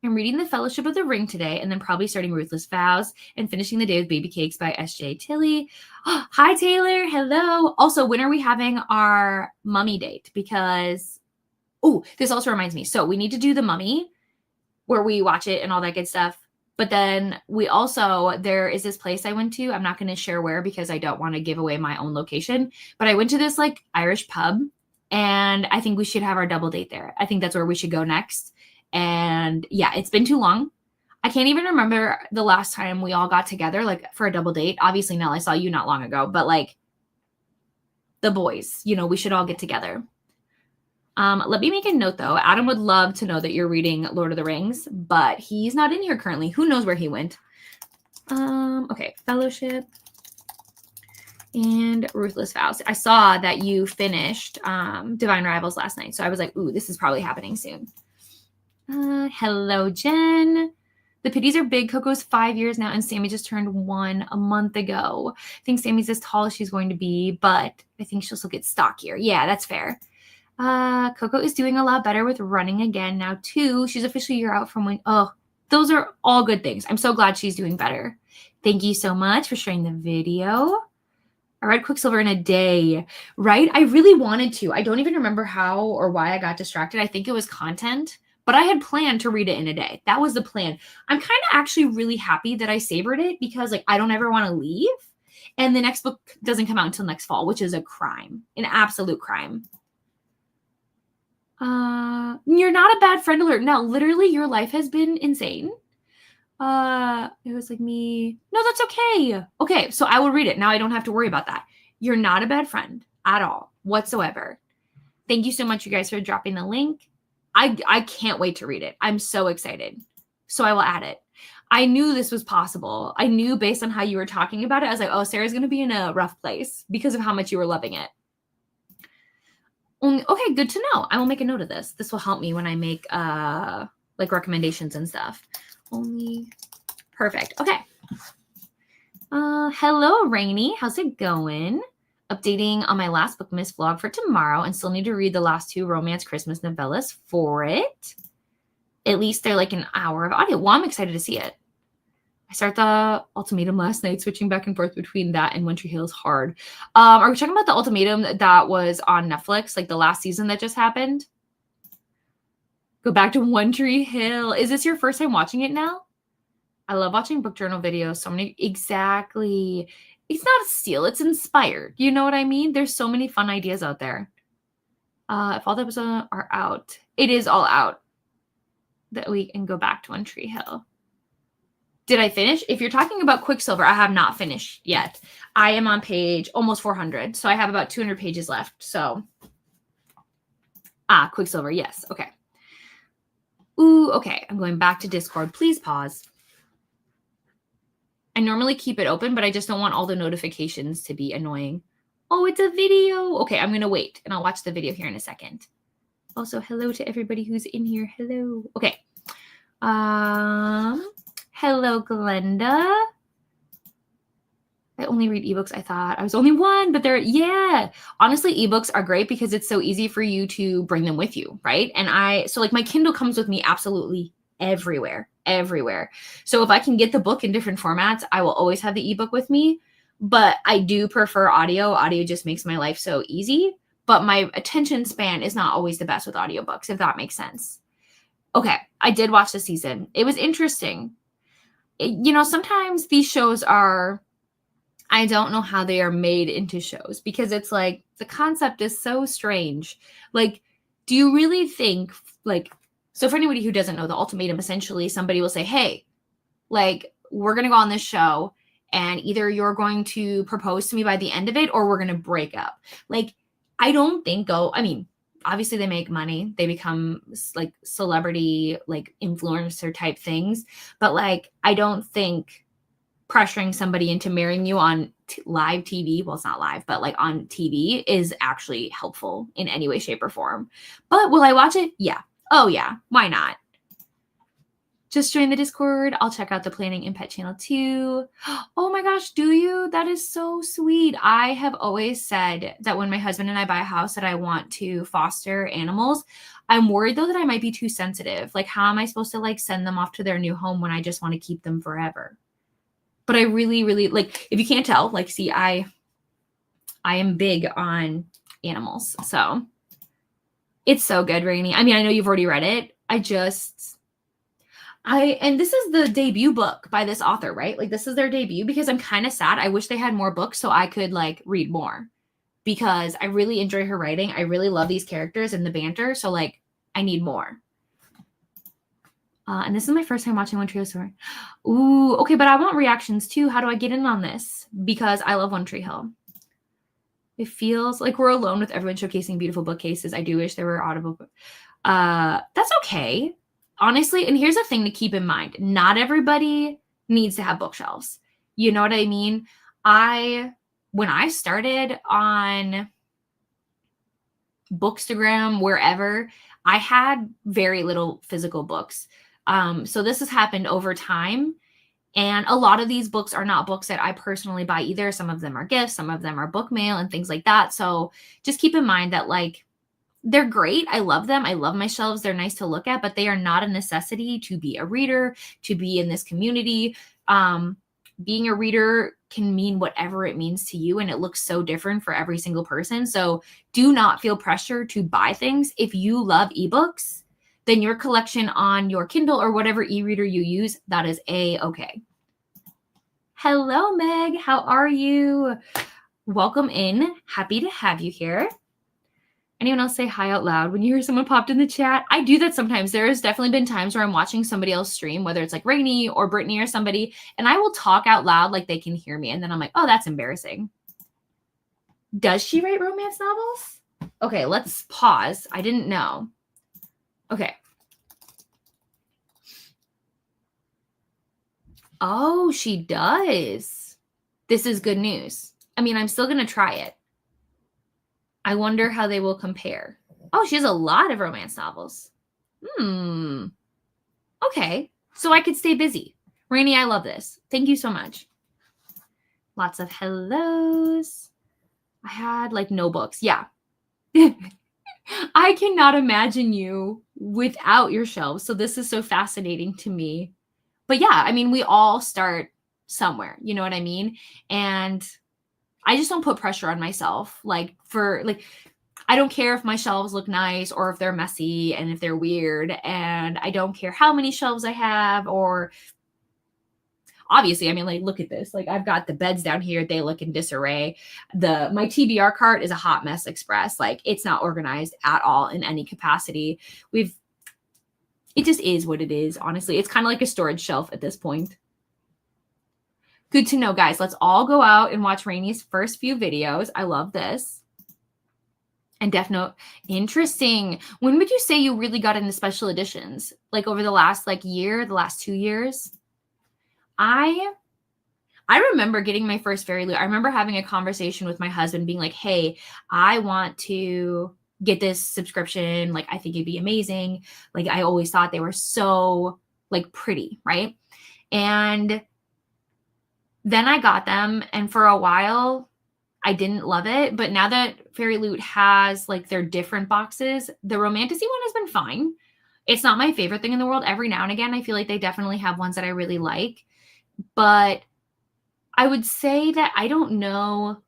I'm reading The Fellowship of the Ring today, and then probably starting Ruthless Vows and finishing the day with Baby Cakes by S.J. Tilly. Oh, hi, Taylor. Hello. Also, when are we having our mummy date? Because, this also reminds me. So we need to do the mummy where we watch it and all that good stuff. But then there is this place I went to. I'm not going to share where because I don't want to give away my own location. But I went to this like Irish pub, and I think we should have our double date there. I think that's where we should go next. And yeah, it's been too long. I can't even remember the last time we all got together, like for a double date. Obviously, Nell, I saw you not long ago, but like the boys, we should all get together. Let me make a note though. Adam would love to know that you're reading Lord of the Rings, but he's not in here currently. Who knows where he went? Okay, Fellowship and Ruthless Vows. I saw that you finished Divine Rivals last night, so I was like, ooh, this is probably happening soon. Hello, Jen. The Pitties are big. Coco's 5 years now, and Sammy just turned 1 a month ago. I think Sammy's as tall as she's going to be, but I think she'll still get stockier. Yeah, that's fair. Coco is doing a lot better with running again now, too. She's officially a year out from when... Oh, those are all good things. I'm so glad she's doing better. Thank you so much for sharing the video. I read Quicksilver in a day, right? I really wanted to. I don't even remember how or why I got distracted. I think it was content. But I had planned to read it in a day. That was the plan. I'm kind of actually really happy that I savored it because like I don't ever want to leave. And the next book doesn't come out until next fall, which is a crime, an absolute crime. You're not a bad friend alert. No, literally your life has been insane. It was like me. No, that's okay. Okay, so I will read it. Now I don't have to worry about that. You're not a bad friend at all, whatsoever. Thank you so much, you guys, for dropping the link. I can't wait to read it. I'm so excited. So I will add it. I knew this was possible. I knew based on how you were talking about it, I was like, oh, Sarah's going to be in a rough place because of how much you were loving it. Okay, good to know. I will make a note of this. This will help me when I make like recommendations and stuff. Only perfect. Okay. Hello, Rainy. How's it going? Updating on my last book miss vlog for tomorrow and still need to read the last 2 romance Christmas novellas for it. At least they're like an hour of audio. Well, I'm excited to see it. I started the Ultimatum last night, switching back and forth between that and One Tree Hill is hard. Are we talking about the Ultimatum that was on Netflix, like the last season that just happened? Go back to One Tree Hill. Is this your first time watching it now? I love watching book journal videos. So many, exactly. It's not a steal, it's inspired. You know what I mean? There's so many fun ideas out there. If all the episodes are out, it is all out. That we can go back to One Tree Hill. Did I finish? If you're talking about Quicksilver, I have not finished yet. I am on page almost 400. So I have about 200 pages left. So, Quicksilver. Yes. Okay. Ooh, okay. I'm going back to Discord. Please pause. I normally keep it open, but I just don't want all the notifications to be annoying. Oh, it's a video. Okay, I'm going to wait and I'll watch the video here in a second. Also, hello to everybody who's in here. Hello. Okay. Hello, Glenda. I only read ebooks. I thought I was only one, but yeah. Honestly, ebooks are great because it's so easy for you to bring them with you, right? And so like my Kindle comes with me absolutely everywhere. So if I can get the book in different formats, I will always have the ebook with me. But I do prefer audio. Audio just makes my life so easy. But my attention span is not always the best with audiobooks, if that makes sense. Okay, I did watch the season. It was interesting. Sometimes these shows I don't know how they are made into shows because it's like the concept is so strange. Like, do you really think, like, so for anybody who doesn't know, the Ultimatum, essentially somebody will say, hey, like, we're going to go on this show and either you're going to propose to me by the end of it or we're going to break up. Like, I don't think obviously they make money. They become like celebrity, like influencer type things. But like, I don't think pressuring somebody into marrying you on live TV, well, it's not live, but like on TV is actually helpful in any way, shape or form. But will I watch it? Yeah. Oh yeah. Why not? Just join the Discord. I'll check out the Planning and Pet channel too. Oh my gosh, do you? That is so sweet. I have always said that when my husband and I buy a house that I want to foster animals. I'm worried though that I might be too sensitive. Like, how am I supposed to like send them off to their new home when I just want to keep them forever? But I really, really like, if you can't tell, like, see, I am big on animals. So it's so good, Rainy. I mean, I know you've already read it. And this is the debut book by this author, right? Like, this is their debut because I'm kind of sad. I wish they had more books so I could like read more because I really enjoy her writing. I really love these characters and the banter. So like, I need more. And this is my first time watching One Tree Hill Story. Ooh, okay, but I want reactions too. How do I get in on this? Because I love One Tree Hill. It feels like we're alone with everyone showcasing beautiful bookcases. I do wish there were audible. That's okay. Honestly, and here's a thing to keep in mind. Not everybody needs to have bookshelves. You know what I mean? When I started on Bookstagram, wherever, I had very little physical books. So this has happened over time. And a lot of these books are not books that I personally buy either. Some of them are gifts, some of them are book mail and things like that. So just keep in mind that like, they're great. I love them. I love my shelves. They're nice to look at, but they are not a necessity to be a reader, to be in this community. Being a reader can mean whatever it means to you, and it looks so different for every single person. So do not feel pressure to buy things. If you love ebooks, then your collection on your Kindle or whatever e-reader you use, that is a-okay. Hello, Meg. How are you? Welcome in. Happy to have you here. Anyone else say hi out loud when you hear someone popped in the chat? I do that sometimes. There has definitely been times where I'm watching somebody else stream, whether it's like Rainy or Brittany or somebody, and I will talk out loud like they can hear me. And then I'm like, oh, that's embarrassing. Does she write romance novels? Okay, let's pause. I didn't know. Okay. Oh, she does. This is good news. I mean, I'm still going to try it. I wonder how they will compare. Oh, she has a lot of romance novels. Okay. So I could stay busy. Rainey, I love this. Thank you so much. Lots of hellos. I had like no books. Yeah. I cannot imagine you without your shelves. So this is so fascinating to me. But yeah, I mean, we all start somewhere. You know what I mean? And I just don't put pressure on myself. I don't care if my shelves look nice or if they're messy and if they're weird. And I don't care how many shelves I have, or obviously, I mean, like, look at this. Like, I've got the beds down here. They look in disarray. My TBR cart is a hot mess express. Like, it's not organized at all in any capacity. It just is what it is, honestly. It's kind of like a storage shelf at this point. Good to know, guys. Let's all go out and watch Rainey's first few videos. I love this. And Death Note, interesting. When would you say you really got into special editions? Like over the last year, the last 2 years? I remember getting my first Fairy Loot. I remember having a conversation with my husband being like, hey, I want to get this subscription. Like, I think it'd be amazing. Like, I always thought they were so pretty, right? And then I got them, and for a while I didn't love it. But now that Fairy Loot has their different boxes, the Romantasy one has been fine. It's not my favorite thing in the world. Every now and again, I feel like they definitely have ones that I really like. But I would say that I don't know.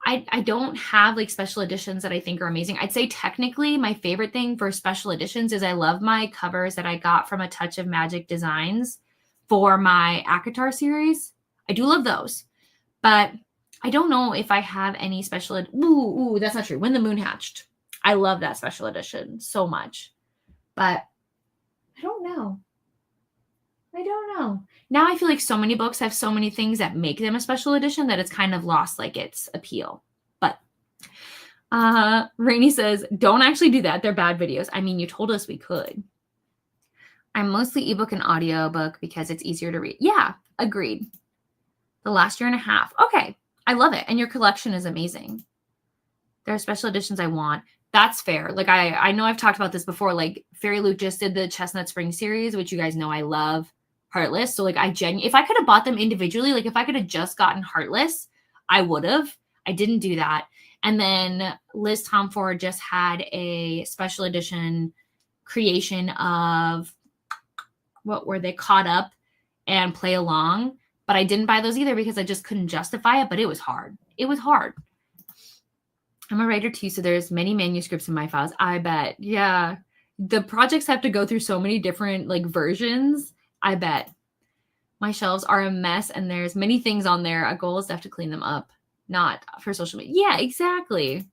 I don't have special editions that I think are amazing. I'd say technically my favorite thing for special editions is I love my covers that I got from A Touch of Magic Designs for my ACOTAR series. I do love those. But I don't know if I have any special ooh, that's not true. When the Moon Hatched. I love that special edition so much. But I don't know. Now I feel like so many books have so many things that make them a special edition that it's kind of lost its appeal. But Rainey says, don't actually do that. They're bad videos. I mean, you told us we could. I'm mostly ebook and audiobook because it's easier to read. Yeah, agreed. The last year and a half. Okay, I love it. And your collection is amazing. There are special editions I want. That's fair. I know I've talked about this before. Fairy Loot just did the Chestnut Spring series, which you guys know I love. Heartless. So if I could have bought them individually, if I could have just gotten Heartless, I would have. I didn't do that. And then Liz Tom Ford just had a special edition creation of what were they, Caught Up and Play Along. But I didn't buy those either because I just couldn't justify it. But it was hard. I'm a writer too, so there's many manuscripts in my files. I bet. Yeah. The projects have to go through so many different versions. I bet. My shelves are a mess and there's many things on there. A goal is to have to clean them up, not for social media. Yeah, exactly.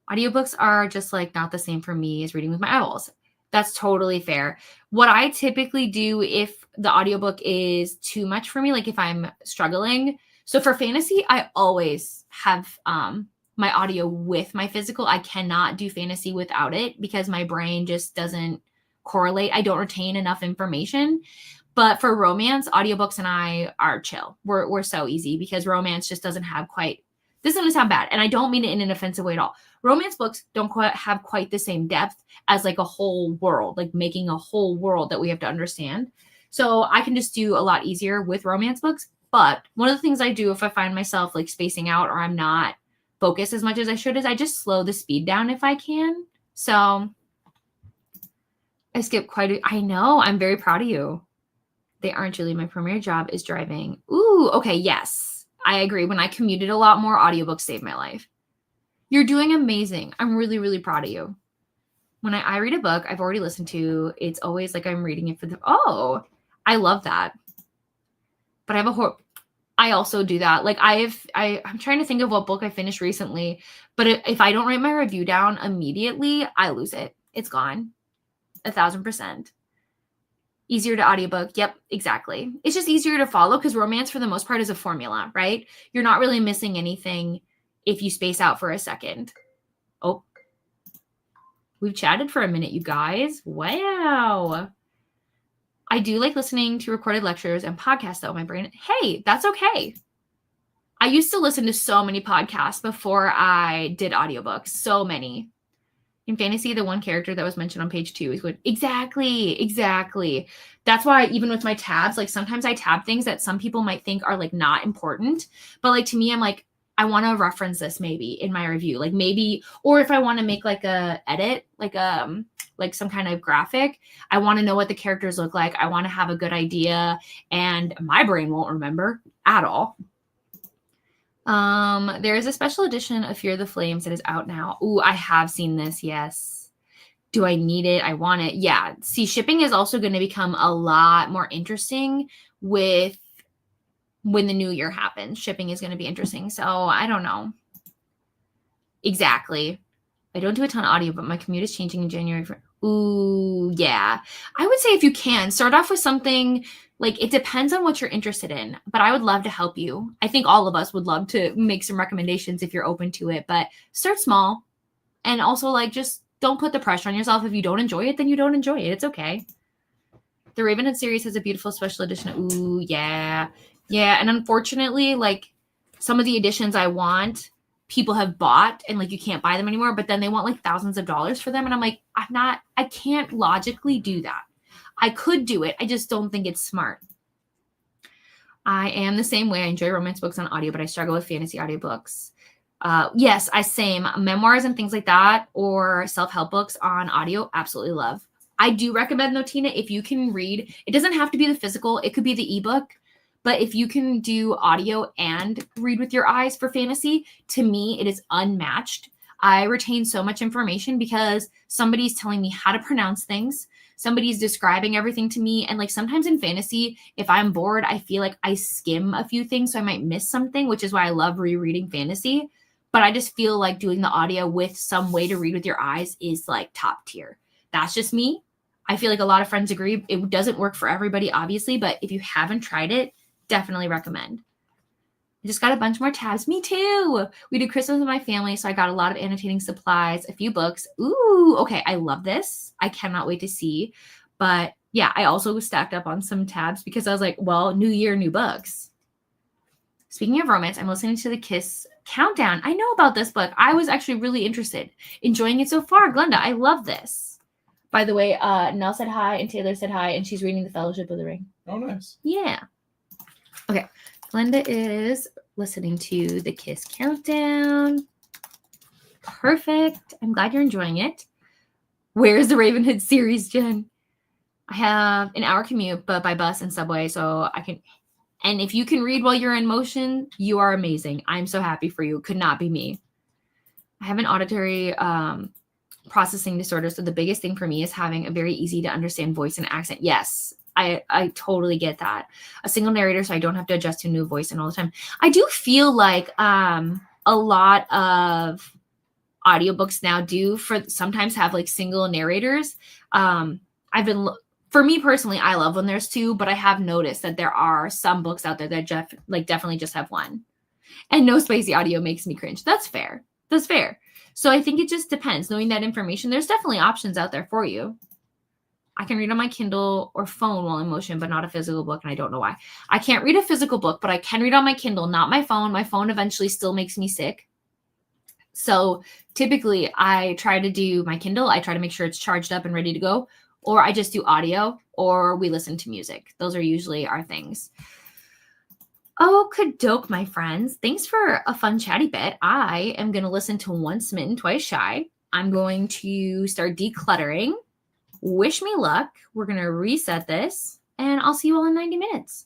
Audiobooks are just not the same for me as reading with my eyeballs. That's totally fair. What I typically do if the audiobook is too much for me, if I'm struggling. So for fantasy, I always have my audio with my physical. I cannot do fantasy without it because my brain just doesn't correlate. I don't retain enough information. But for romance, audiobooks and I are chill. We're so easy because romance just doesn't have quite, this doesn't sound bad. And I don't mean it in an offensive way at all. Romance books don't have quite the same depth as a whole world, making a whole world that we have to understand. So I can just do a lot easier with romance books. But one of the things I do if I find myself spacing out or I'm not focused as much as I should is I just slow the speed down if I can. So I skipped I know. I'm very proud of you. They aren't, Julie. My premier job is driving. Ooh, okay. Yes, I agree. When I commuted a lot more, audiobooks saved my life. You're doing amazing. I'm really, really proud of you. When I read a book I've already listened to, it's always I'm reading it for I love that. But I have I also do that. I'm trying to think of what book I finished recently, but if I don't write my review down immediately, I lose it. It's gone. 1,000%. Easier to audiobook. Yep, exactly. It's just easier to follow because romance for the most part is a formula, right? You're not really missing anything if you space out for a second. Oh, we've chatted for a minute, you guys. Wow. I do like listening to recorded lectures and podcasts, though. My brain, hey, that's okay. I used to listen to so many podcasts before I did audiobooks. So many. In fantasy, the one character that was mentioned on page 2 is good. Exactly. That's why even with my tabs, like sometimes I tab things that some people might think are like not important. But like to me, I'm like, I want to reference this maybe in my review. Like maybe, or if I want to make like a edit, like some kind of graphic, I want to know what the characters look like. I want to have a good idea. And my brain won't remember at all. There is a special edition of Fear the Flames that is out now. Ooh, I have seen this. Yes. Do I need it? I want it. Yeah. See, shipping is also going to become a lot more interesting with when the new year happens. Shipping is going to be interesting. So I don't know. Exactly. I don't do a ton of audio, but my commute is changing in January. Ooh, yeah. I would say if you can, start off with something like it depends on what you're interested in, but I would love to help you. I think all of us would love to make some recommendations if you're open to it, but start small and also like just don't put the pressure on yourself. If you don't enjoy it, then you don't enjoy it. It's okay. The Ravenhood series has a beautiful special edition. Ooh, yeah. Yeah, and unfortunately, like some of the editions I want, people have bought and like you can't buy them anymore, but then they want like thousands of dollars for them. And I'm like, I can't logically do that. I could do it. I just don't think it's smart. I am the same way. I enjoy romance books on audio, but I struggle with fantasy audiobooks. Yes, I same memoirs and things like that, or self-help books on audio. Absolutely love. I do recommend though, Tina, if you can read, it doesn't have to be the physical. It could be the ebook. But if you can do audio and read with your eyes for fantasy, to me, it is unmatched. I retain so much information because somebody's telling me how to pronounce things. Somebody's describing everything to me. And like sometimes in fantasy, if I'm bored, I feel like I skim a few things. So I might miss something, which is why I love rereading fantasy. But I just feel like doing the audio with some way to read with your eyes is like top tier. That's just me. I feel like a lot of friends agree. It doesn't work for everybody, obviously. But if you haven't tried it, definitely recommend. I just got a bunch more tabs. Me too. We did Christmas with my family, so I got a lot of annotating supplies, a few books. Ooh, okay. I love this. I cannot wait to see. But yeah, I also was stacked up on some tabs because I was like, well, new year, new books. Speaking of romance, I'm listening to the Kiss Countdown. I know about this book. I was actually really interested. Enjoying it so far. Glenda, I love this. By the way, Nell said hi and Taylor said hi, and she's reading The Fellowship of the Ring. Oh, nice. Yeah. Okay. Glenda is listening to the Kiss Countdown. Perfect. I'm glad you're enjoying it. Where's the Ravenhood series, Jen? I have an hour commute, but by bus and subway, so I can. And if you can read while you're in motion, you are amazing. I'm so happy for you. It could not be me. I have an auditory processing disorder, so the biggest thing for me is having a very easy to understand voice and accent. Yes, I totally get that. A single narrator, so I don't have to adjust to a new voice and all the time. I do feel like a lot of audiobooks now do sometimes have like single narrators. For me personally, I love when there's two, but I have noticed that there are some books out there that definitely just have one. And no spicy audio makes me cringe. That's fair. That's fair. So I think it just depends. Knowing that information, there's definitely options out there for you. I can read on my Kindle or phone while in motion, but not a physical book, and I don't know why. I can't read a physical book, but I can read on my Kindle, not my phone. My phone eventually still makes me sick. So typically, I try to do my Kindle. I try to make sure it's charged up and ready to go, or I just do audio, or we listen to music. Those are usually our things. Oh, kadoke, my friends. Thanks for a fun chatty bit. I am going to listen to Once Smitten, Twice Shy. I'm going to start decluttering. Wish me luck. We're going to reset this, and I'll see you all in 90 minutes.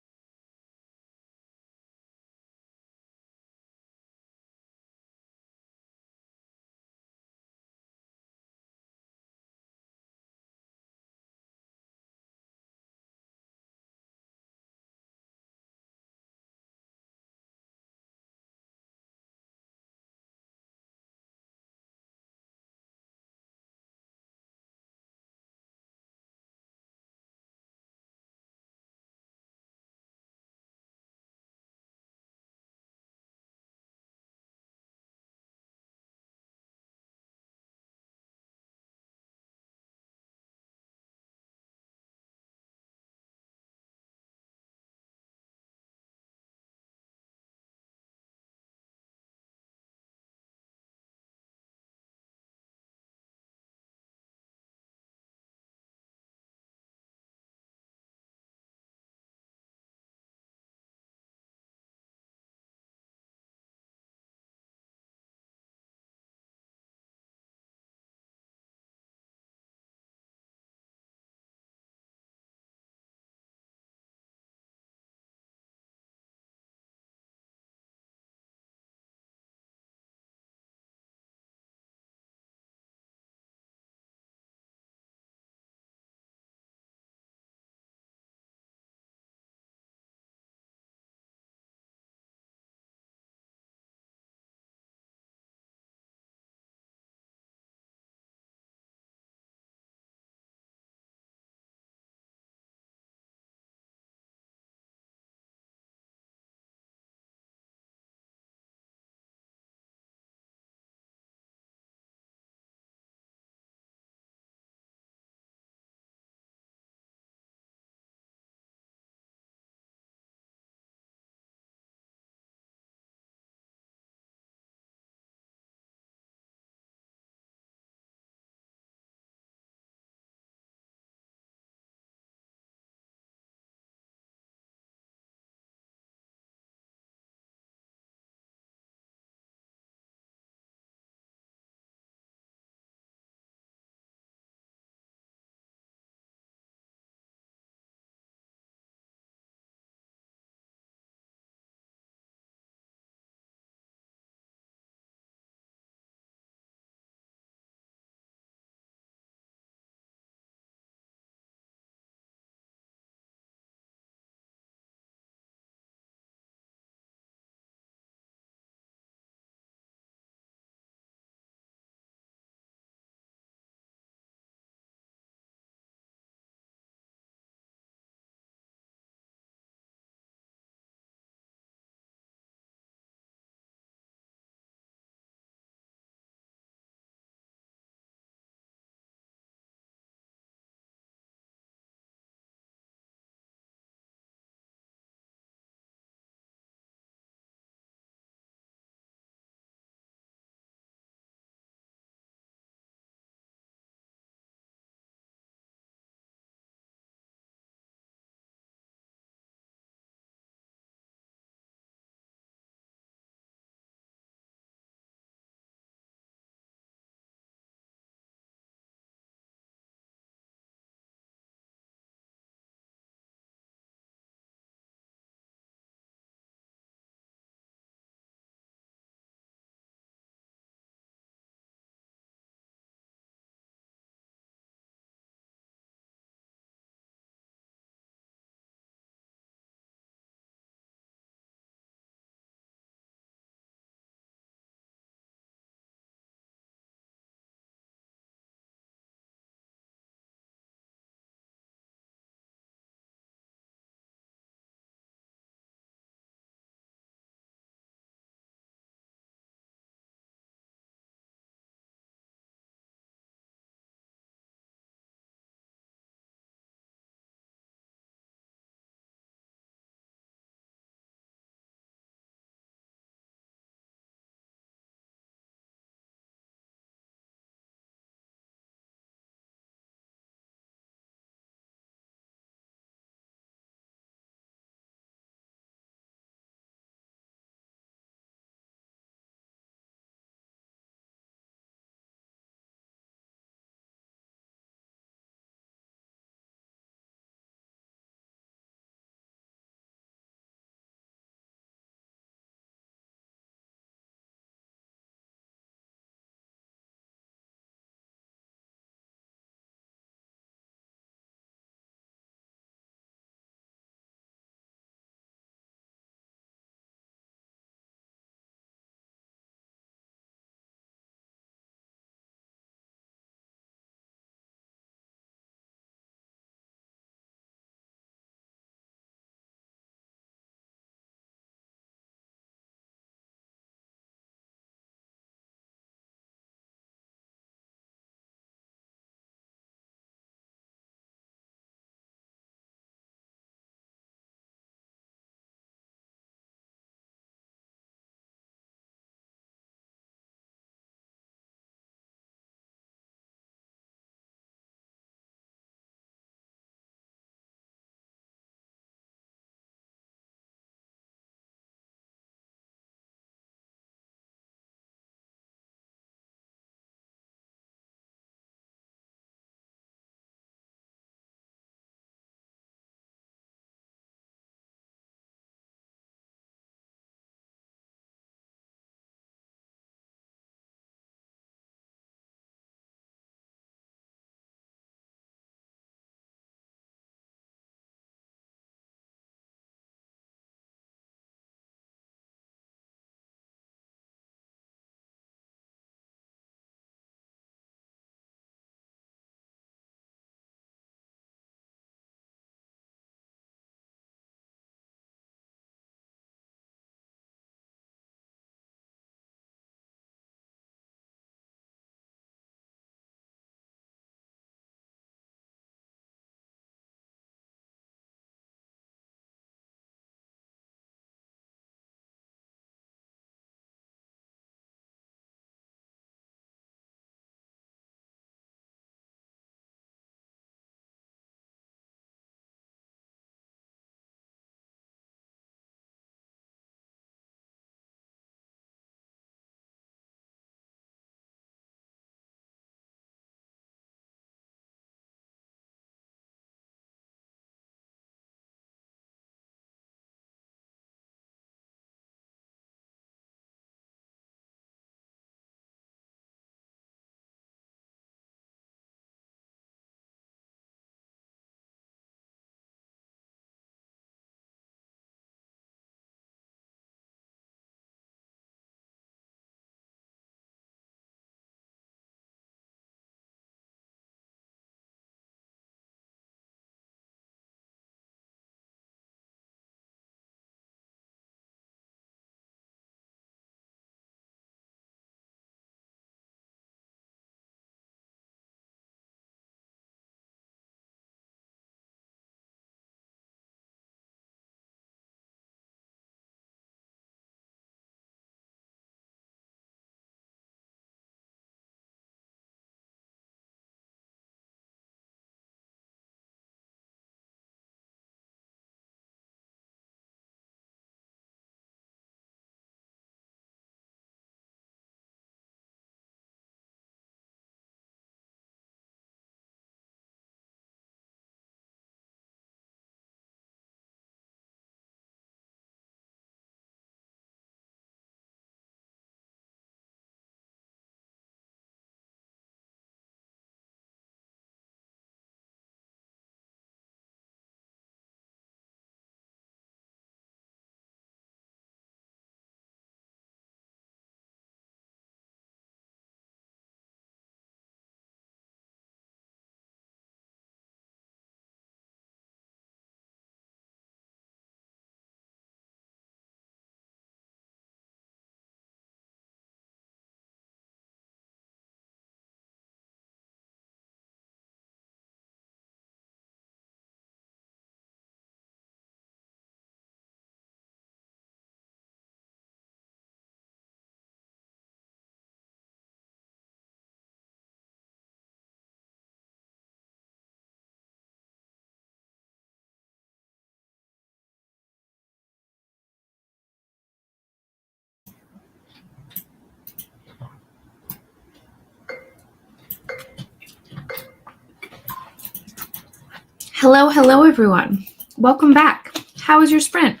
Hello, everyone. Welcome back. How was your sprint?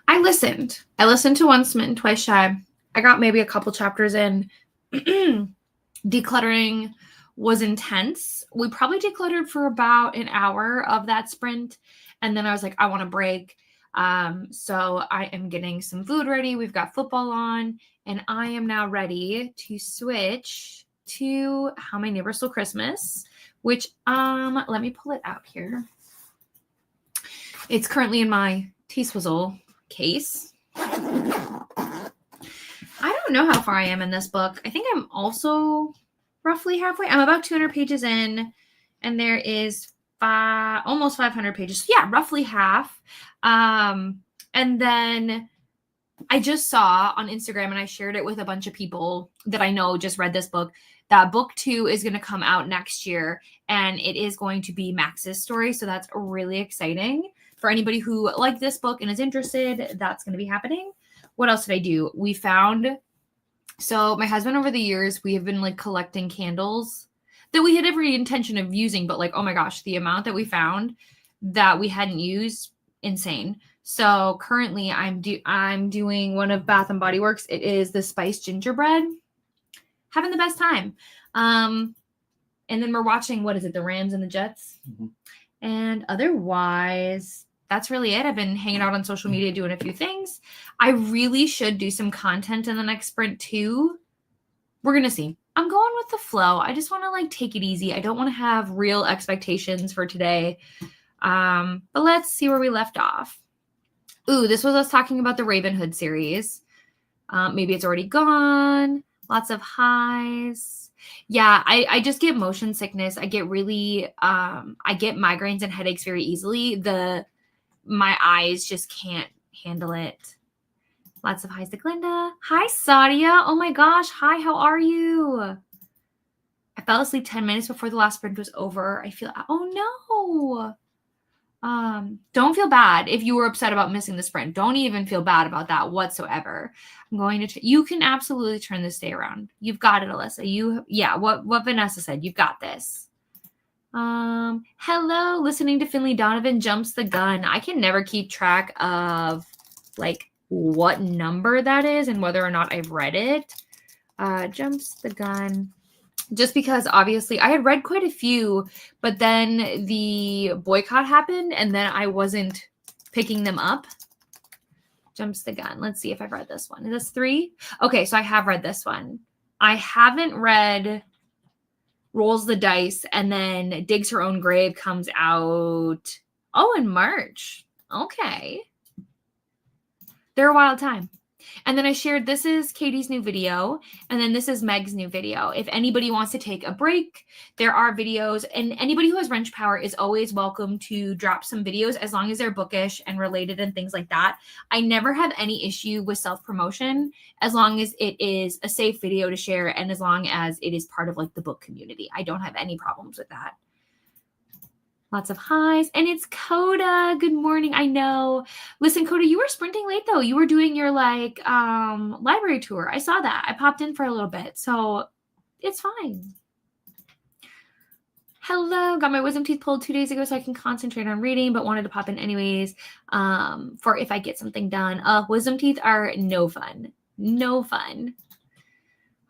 I listened. To Once Smitten, Twice Shy. I got maybe a couple chapters in. Decluttering was intense. We probably decluttered for about an hour of that sprint. And then I was like, I want a break. So I am getting some food ready. We've got football on. And I am now ready to switch to How My Neighbor Stole Christmas, which, let me pull it out here. It's currently in my T-Swizzle case. I don't know how far I am in this book. I think I'm also roughly halfway. I'm about 200 pages in, and there is almost 500 pages. So yeah, roughly half. And then I just saw on Instagram, and I shared it with a bunch of people that I know just read this book, that book 2 is going to come out next year, and it is going to be Max's story. So that's really exciting. For anybody who liked this book and is interested, that's going to be happening. What else did I do? So my husband, over the years, we have been like collecting candles that we had every intention of using, but like, oh my gosh, the amount that we found that we hadn't used, insane. So currently I'm doing one of Bath and Body Works. It is the spiced gingerbread. Having the best time. And then we're watching, what is it? The Rams and the Jets. Mm-hmm. And otherwise, that's really it. I've been hanging out on social media doing a few things. I really should do some content in the next sprint too. We're going to see. I'm going with the flow. I just want to like take it easy. I don't want to have real expectations for today. But let's see where we left off. Ooh, this was us talking about the Ravenhood series. Maybe it's already gone. Lots of highs. Yeah, I just get motion sickness. I get really, I get migraines and headaches very easily. My eyes just can't handle it. Lots of highs to Glinda. Hi, Sadia. Oh my gosh. Hi, how are you? I fell asleep 10 minutes before the last sprint was over. Oh no. Don't feel bad if you were upset about missing the sprint. Don't even feel bad about that whatsoever. I'm going to, you can absolutely turn this day around. You've got it, Alyssa. What Vanessa said, you've got this. Hello, listening to Finley Donovan jumps the gun. I can never keep track of like what number that is and whether or not I've read it. Jumps the gun. Just because obviously I had read quite a few, but then the boycott happened and then I wasn't picking them up. Jumps the gun. Let's see if I've read this one. Is this 3? Okay, so I have read this one. I haven't read Rolls the Dice, and then Digs Her Own Grave comes out, in March. Okay. They're a wild time. And then I shared, this is Katie's new video, and then this is Meg's new video. If anybody wants to take a break, there are videos, and anybody who has wrench power is always welcome to drop some videos as long as they're bookish and related and things like that. I never have any issue with self-promotion as long as it is a safe video to share and as long as it is part of like the book community. I don't have any problems with that. Lots of highs. And it's Coda. Good morning. I know. Listen, Coda, you were sprinting late though. You were doing your like library tour. I saw that. I popped in for a little bit. So it's fine. Hello. Got my wisdom teeth pulled 2 days ago so I can concentrate on reading, but wanted to pop in anyways for if I get something done. Wisdom teeth are no fun. No fun.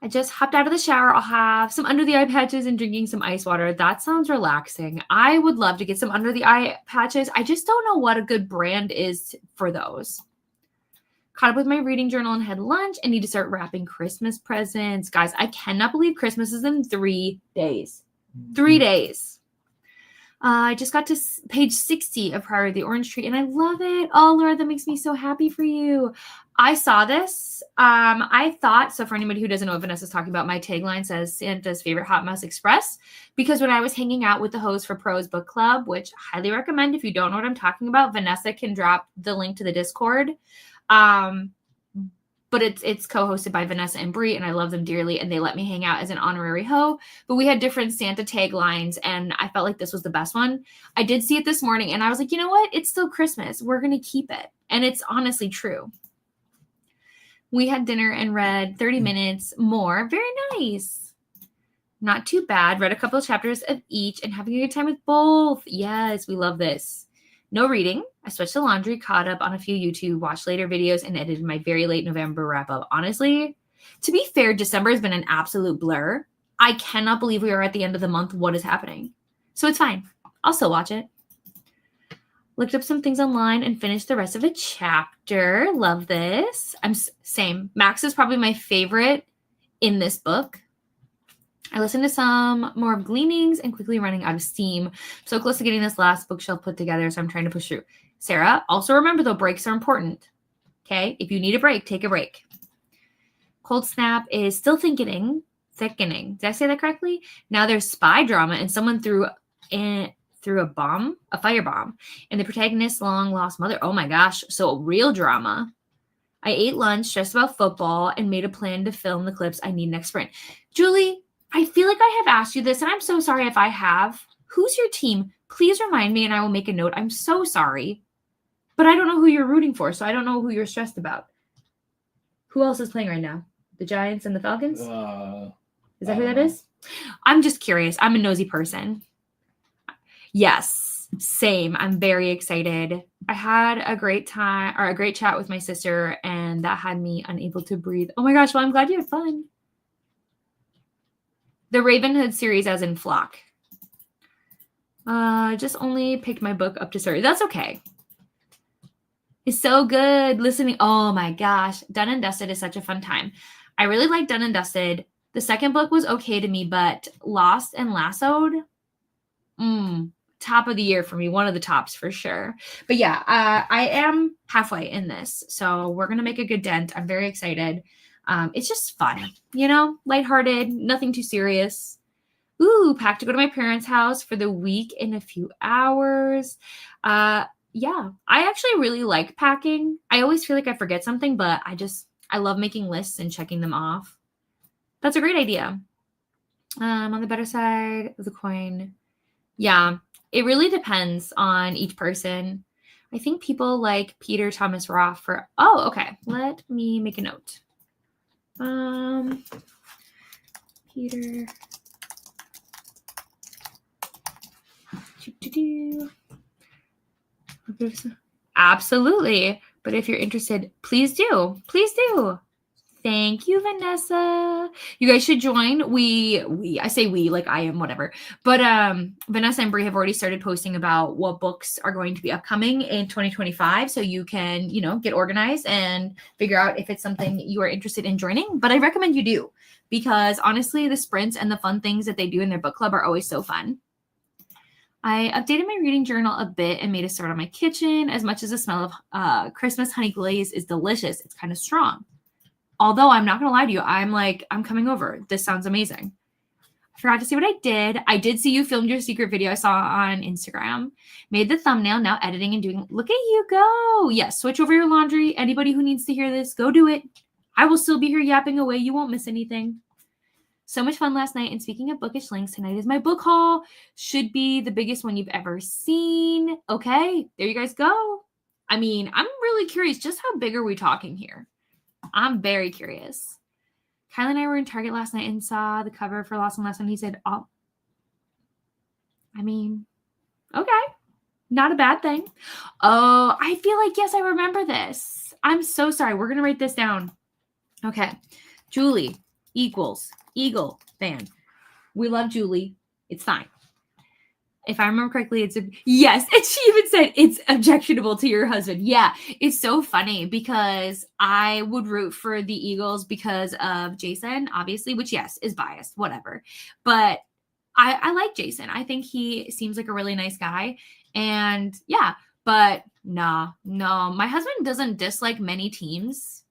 I just hopped out of the shower. I'll have some under the eye patches and drinking some ice water. That sounds relaxing. I would love to get some under the eye patches. I just don't know what a good brand is for those. Caught up with my reading journal and had lunch. I need to start wrapping Christmas presents. Guys, I cannot believe Christmas is in 3 days. 3 days. I just got to page 60 of Priory of the Orange Tree, and I love it. Oh, Laura, that makes me so happy for you. I saw this. I thought, so for anybody who doesn't know what Vanessa's talking about, my tagline says Santa's favorite hot mess express, because when I was hanging out with the host for Prose Book Club, which I highly recommend if you don't know what I'm talking about, Vanessa can drop the link to the Discord. But it's co-hosted by Vanessa and Brie, and I love them dearly, and they let me hang out as an honorary hoe. But we had different Santa taglines, and I felt like this was the best one. I did see it this morning, and I was like, you know what? It's still Christmas. We're going to keep it. And it's honestly true. We had dinner and read 30 minutes more. Very nice. Not too bad. Read a couple of chapters of each and having a good time with both. Yes, we love this. No reading. I switched to laundry, caught up on a few YouTube, watched later videos, and edited my very late November wrap up. Honestly, to be fair, December has been an absolute blur. I cannot believe we are at the end of the month. What is happening? So it's fine. I'll still watch it. Looked up some things online and finished the rest of a chapter. Love this. Same. Max is probably my favorite in this book. I listened to some more of Gleanings and quickly running out of steam. So close to getting this last bookshelf put together, so I'm trying to push through. Sarah, also remember though, breaks are important. Okay? If you need a break, take a break. Cold Snap is still thickening. Did I say that correctly? Now there's spy drama and someone threw a firebomb, and the protagonist's long lost mother. Oh my gosh. So real drama. I ate lunch, stressed about football, and made a plan to film the clips I need next sprint. Julie, I feel like I have asked you this, and I'm so sorry if I have. Who's your team? Please remind me, and I will make a note. I'm so sorry. But I don't know who you're rooting for, so I don't know who you're stressed about. Who else is playing right now? The Giants and the Falcons? Is that who that is? I'm just curious. I'm a nosy person. Yes, same. I'm very excited. I had a great time, or a great chat with my sister, and that had me unable to breathe. Oh my gosh, well, I'm glad you had fun. The Ravenhood series as in Flock. Just only picked my book up to start. That's okay. It's so good listening. Oh my gosh. Done and Dusted is such a fun time. I really like Done and Dusted. The second book was okay to me, but Lost and Lassoed, top of the year for me. One of the tops for sure. But yeah, I am halfway in this. So we're going to make a good dent. I'm very excited. It's just fun, lighthearted, nothing too serious. Ooh, packed to go to my parents' house for the week in a few hours. Yeah, I actually really like packing. I always feel like I forget something, but I love making lists and checking them off. That's a great idea. On the better side of the coin. Yeah, it really depends on each person. I think people like Peter Thomas Roth okay, let me make a note. Peter. Absolutely. But if you're interested, please do. Please do. Thank you, Vanessa. You guys should join. I say we, like I am, whatever. But Vanessa and Brie have already started posting about what books are going to be upcoming in 2025. So you can, get organized and figure out if it's something you are interested in joining. But I recommend you do, because honestly, the sprints and the fun things that they do in their book club are always so fun. I updated my reading journal a bit and made a start on my kitchen. As much as the smell of Christmas honey glaze is delicious, it's kind of strong. Although I'm not going to lie to you, I'm coming over. This sounds amazing. I forgot to see what I did. I did see you filmed your secret video I saw on Instagram. Made the thumbnail, now editing and doing. Look at you go. Yes, switch over your laundry. Anybody who needs to hear this, go do it. I will still be here yapping away. You won't miss anything. So much fun last night. And speaking of bookish links, tonight is my book haul. Should be the biggest one you've ever seen. Okay, there you guys go. I'm really curious. Just how big are we talking here? I'm very curious. Kyle and I were in Target last night and saw the cover for Lost and Lesson. He said, okay, not a bad thing. Oh, I feel like, yes, I remember this. I'm so sorry. We're going to write this down. Okay. Julie equals Eagle fan. We love Julie. It's fine. If I remember correctly, yes. And she even said it's objectionable to your husband. Yeah, it's so funny because I would root for the Eagles because of Jason, obviously, which, yes, is biased, whatever. But I like Jason. I think he seems like a really nice guy. And yeah, but no. My husband doesn't dislike many teams,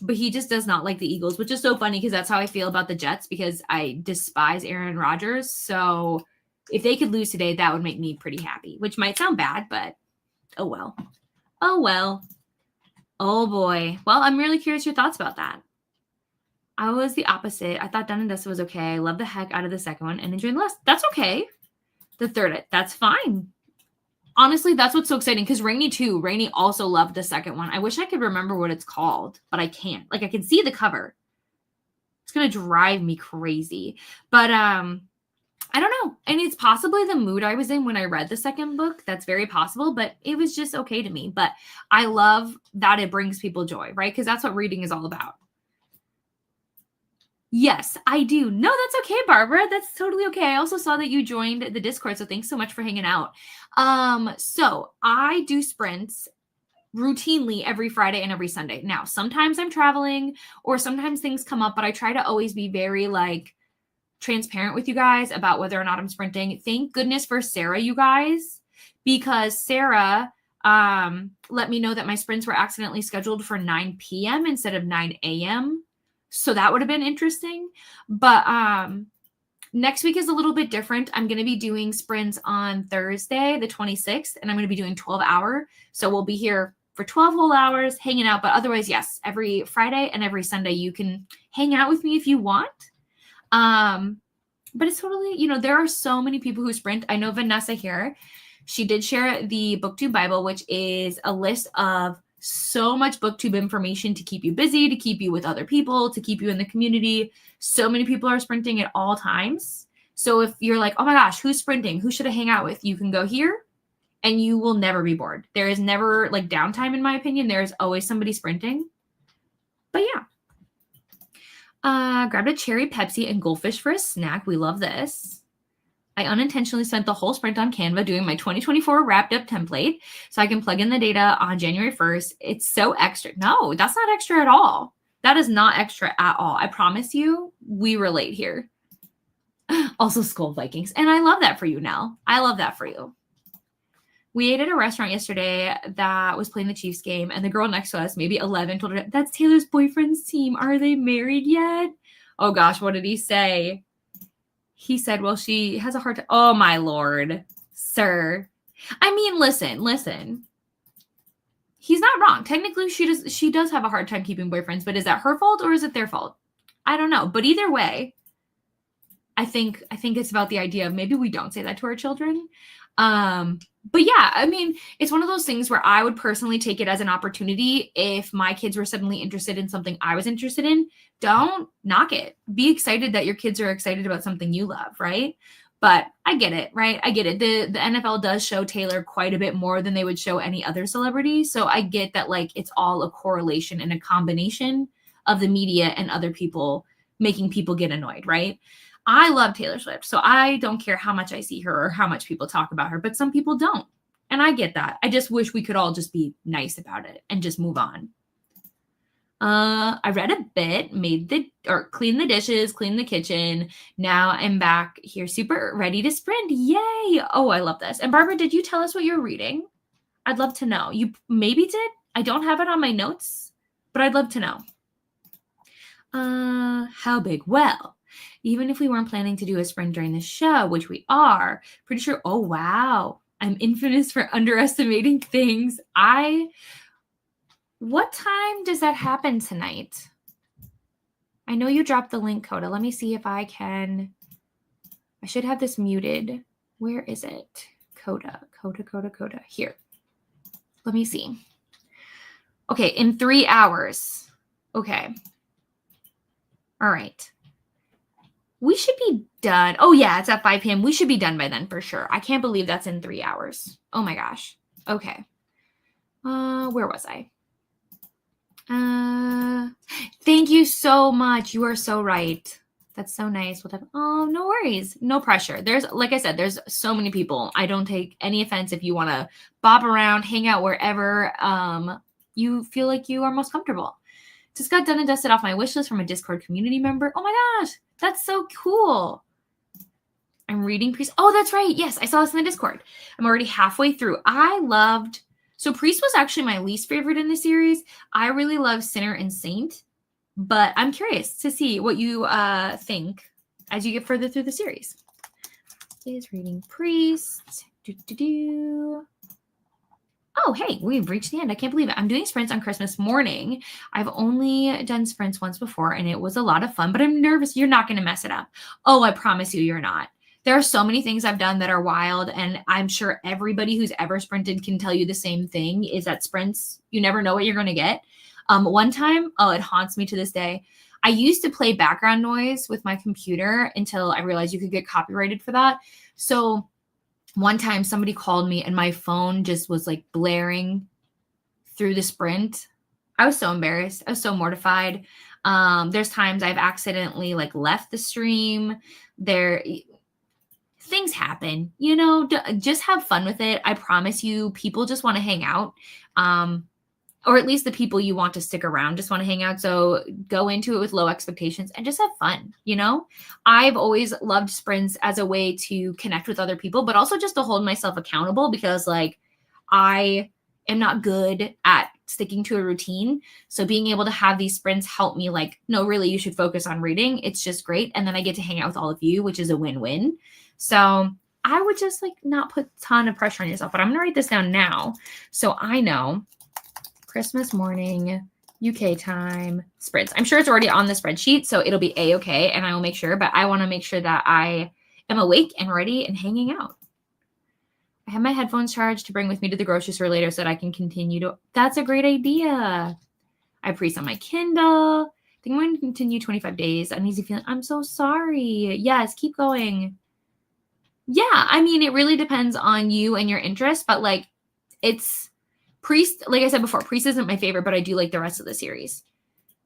but he just does not like the Eagles, which is so funny because that's how I feel about the Jets, because I despise Aaron Rodgers. So if they could lose today, that would make me pretty happy, which might sound bad, but oh well. Oh well. Oh boy. Well, I'm really curious your thoughts about that. I was the opposite. I thought Dun and Dusted was okay. I loved the heck out of the second one and enjoyed the last. That's okay. The third, that's fine. Honestly, that's what's so exciting, because Rainey too. Rainey also loved the second one. I wish I could remember what it's called, but I can't. Like, I can see the cover. It's going to drive me crazy. But I don't know. And it's possibly the mood I was in when I read the second book. That's very possible, but it was just okay to me. But I love that it brings people joy, right? Because that's what reading is all about. Yes, I do. No, that's okay, Barbara. That's totally okay. I also saw that you joined the Discord, so thanks so much for hanging out. So I do sprints routinely every Friday and every Sunday. Now, sometimes I'm traveling or sometimes things come up, but I try to always be very like transparent with you guys about whether or not I'm sprinting. Thank goodness for Sarah, you guys, because Sarah let me know that my sprints were accidentally scheduled for 9 p.m. instead of 9 a.m. So that would have been interesting. But next week is a little bit different. I'm going to be doing sprints on Thursday, the 26th, and I'm going to be doing 12-hour. So we'll be here for 12 whole hours hanging out. But otherwise, yes, every Friday and every Sunday, you can hang out with me if you want. But it's totally, there are so many people who sprint. I know Vanessa here. She did share the BookTube Bible, which is a list of so much BookTube information to keep you busy, to keep you with other people, to keep you in the community. So many people are sprinting at all times. So if you're like, oh my gosh, who's sprinting? Who should I hang out with? You can go here and you will never be bored. There is never like downtime, in my opinion. There is always somebody sprinting. But yeah. Grabbed a cherry Pepsi and goldfish for a snack. We love this. I unintentionally spent the whole sprint on Canva doing my 2024 wrapped up template so I can plug in the data on January 1st. It's so extra. No, that's not extra at all. That is not extra at all. I promise you, we relate here. Also, Skull Vikings. And I love that for you, Nell. I love that for you. We ate at a restaurant yesterday that was playing the Chiefs game, and the girl next to us, maybe 11, told her, that's Taylor's boyfriend's team. Are they married yet? Oh, gosh, what did he say? He said, well, she has a hard time. Oh, my Lord, sir. I mean, listen. He's not wrong. Technically, she does have a hard time keeping boyfriends, but is that her fault or is it their fault? I don't know. But either way, I think it's about the idea of maybe we don't say that to our children. But yeah, I mean, it's one of those things where I would personally take it as an opportunity. If my kids were suddenly interested in something I was interested in, don't knock it. Be excited that your kids are excited about something you love, right? But I get it, right? I get it. The NFL does show Taylor quite a bit more than they would show any other celebrity. So I get that, like, it's all a correlation and a combination of the media and other people making people get annoyed, right? I love Taylor Swift, so I don't care how much I see her or how much people talk about her, but some people don't. And I get that. I just wish we could all just be nice about it and just move on. I read a bit, cleaned the dishes, cleaned the kitchen. Now I'm back here super ready to sprint. Yay. Oh, I love this. And Barbara, did you tell us what you're reading? I'd love to know. You maybe did. I don't have it on my notes, but I'd love to know. How big? Well, even if we weren't planning to do a sprint during the show, which we are, pretty sure, oh, wow. I'm infamous for underestimating things. What time does that happen tonight? I know you dropped the link, Coda. Let me see if I can. I should have this muted. Where is it? Coda. Here. Let me see. Okay, in 3 hours. Okay. All right. We should be done. Oh, yeah, it's at 5 p.m. We should be done by then for sure. I can't believe that's in 3 hours. Oh, my gosh. Okay. Where was I? Thank you so much. You are so right. That's so nice. Oh, no worries. No pressure. Like I said, there's so many people. I don't take any offense if you want to bob around, hang out wherever you feel like you are most comfortable. Just got done and dusted off my wish list from a Discord community member. Oh my gosh, that's so cool. I'm reading Priest. Oh, that's right. Yes, I saw this in the Discord. I'm already halfway through. So Priest was actually my least favorite in the series. I really love Sinner and Saint, but I'm curious to see what you think as you get further through the series. Is reading Priest. Oh, hey, we've reached the end. I can't believe it. I'm doing sprints on Christmas morning. I've only done sprints once before, and it was a lot of fun, but I'm nervous. You're not going to mess it up. Oh, I promise you, you're not. There are so many things I've done that are wild, and I'm sure everybody who's ever sprinted can tell you the same thing, is that sprints, you never know what you're going to get. One time, oh, it haunts me to this day. I used to play background noise with my computer until I realized you could get copyrighted for that. So one time somebody called me and my phone just was like blaring through the sprint. I was so embarrassed. I was so mortified. There's times I've accidentally like left the stream. Things happen, just have fun with it. I promise you, people just want to hang out. Or at least the people you want to stick around just want to hang out. So go into it with low expectations and just have fun. I've always loved sprints as a way to connect with other people, but also just to hold myself accountable because like I am not good at sticking to a routine. So being able to have these sprints help me like, no, really, you should focus on reading. It's just great. And then I get to hang out with all of you, which is a win-win. So I would just like not put a ton of pressure on yourself, but I'm going to write this down now. So I know Christmas morning, UK time, sprints. I'm sure it's already on the spreadsheet, so it'll be A-okay, and I will make sure, but I want to make sure that I am awake and ready and hanging out. I have my headphones charged to bring with me to the grocery store later so that I can continue to. That's a great idea. I pre on my Kindle. I think I'm going to continue 25 days. Uneasy feeling. I'm so sorry. Yes, keep going. Yeah, I mean, it really depends on you and your interest, but like it's Priest, like I said before, Priest isn't my favorite, but I do like the rest of the series.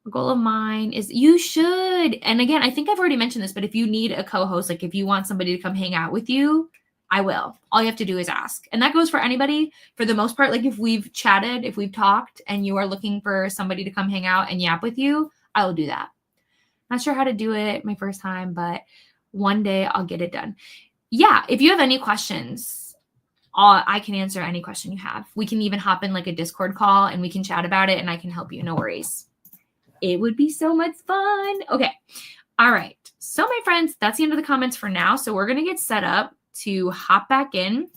A goal of mine is you should. And again, I think I've already mentioned this, but if you need a co-host, like if you want somebody to come hang out with you, I will. All you have to do is ask. And that goes for anybody for the most part. Like if we've chatted, if we've talked and you are looking for somebody to come hang out and yap with you, I will do that. Not sure how to do it my first time, but one day I'll get it done. Yeah, if you have any questions, I can answer any question you have. We can even hop in like a Discord call and we can chat about it and I can help you. No worries. It would be so much fun. Okay. All right. So my friends, that's the end of the comments for now. So we're going to get set up to hop back in.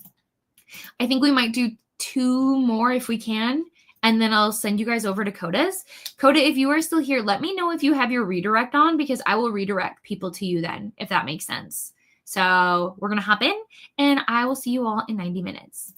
I think we might do 2 more if we can. And then I'll send you guys over to Coda's. Coda, if you are still here, let me know if you have your redirect on because I will redirect people to you then, if that makes sense. So we're going to hop in and I will see you all in 90 minutes.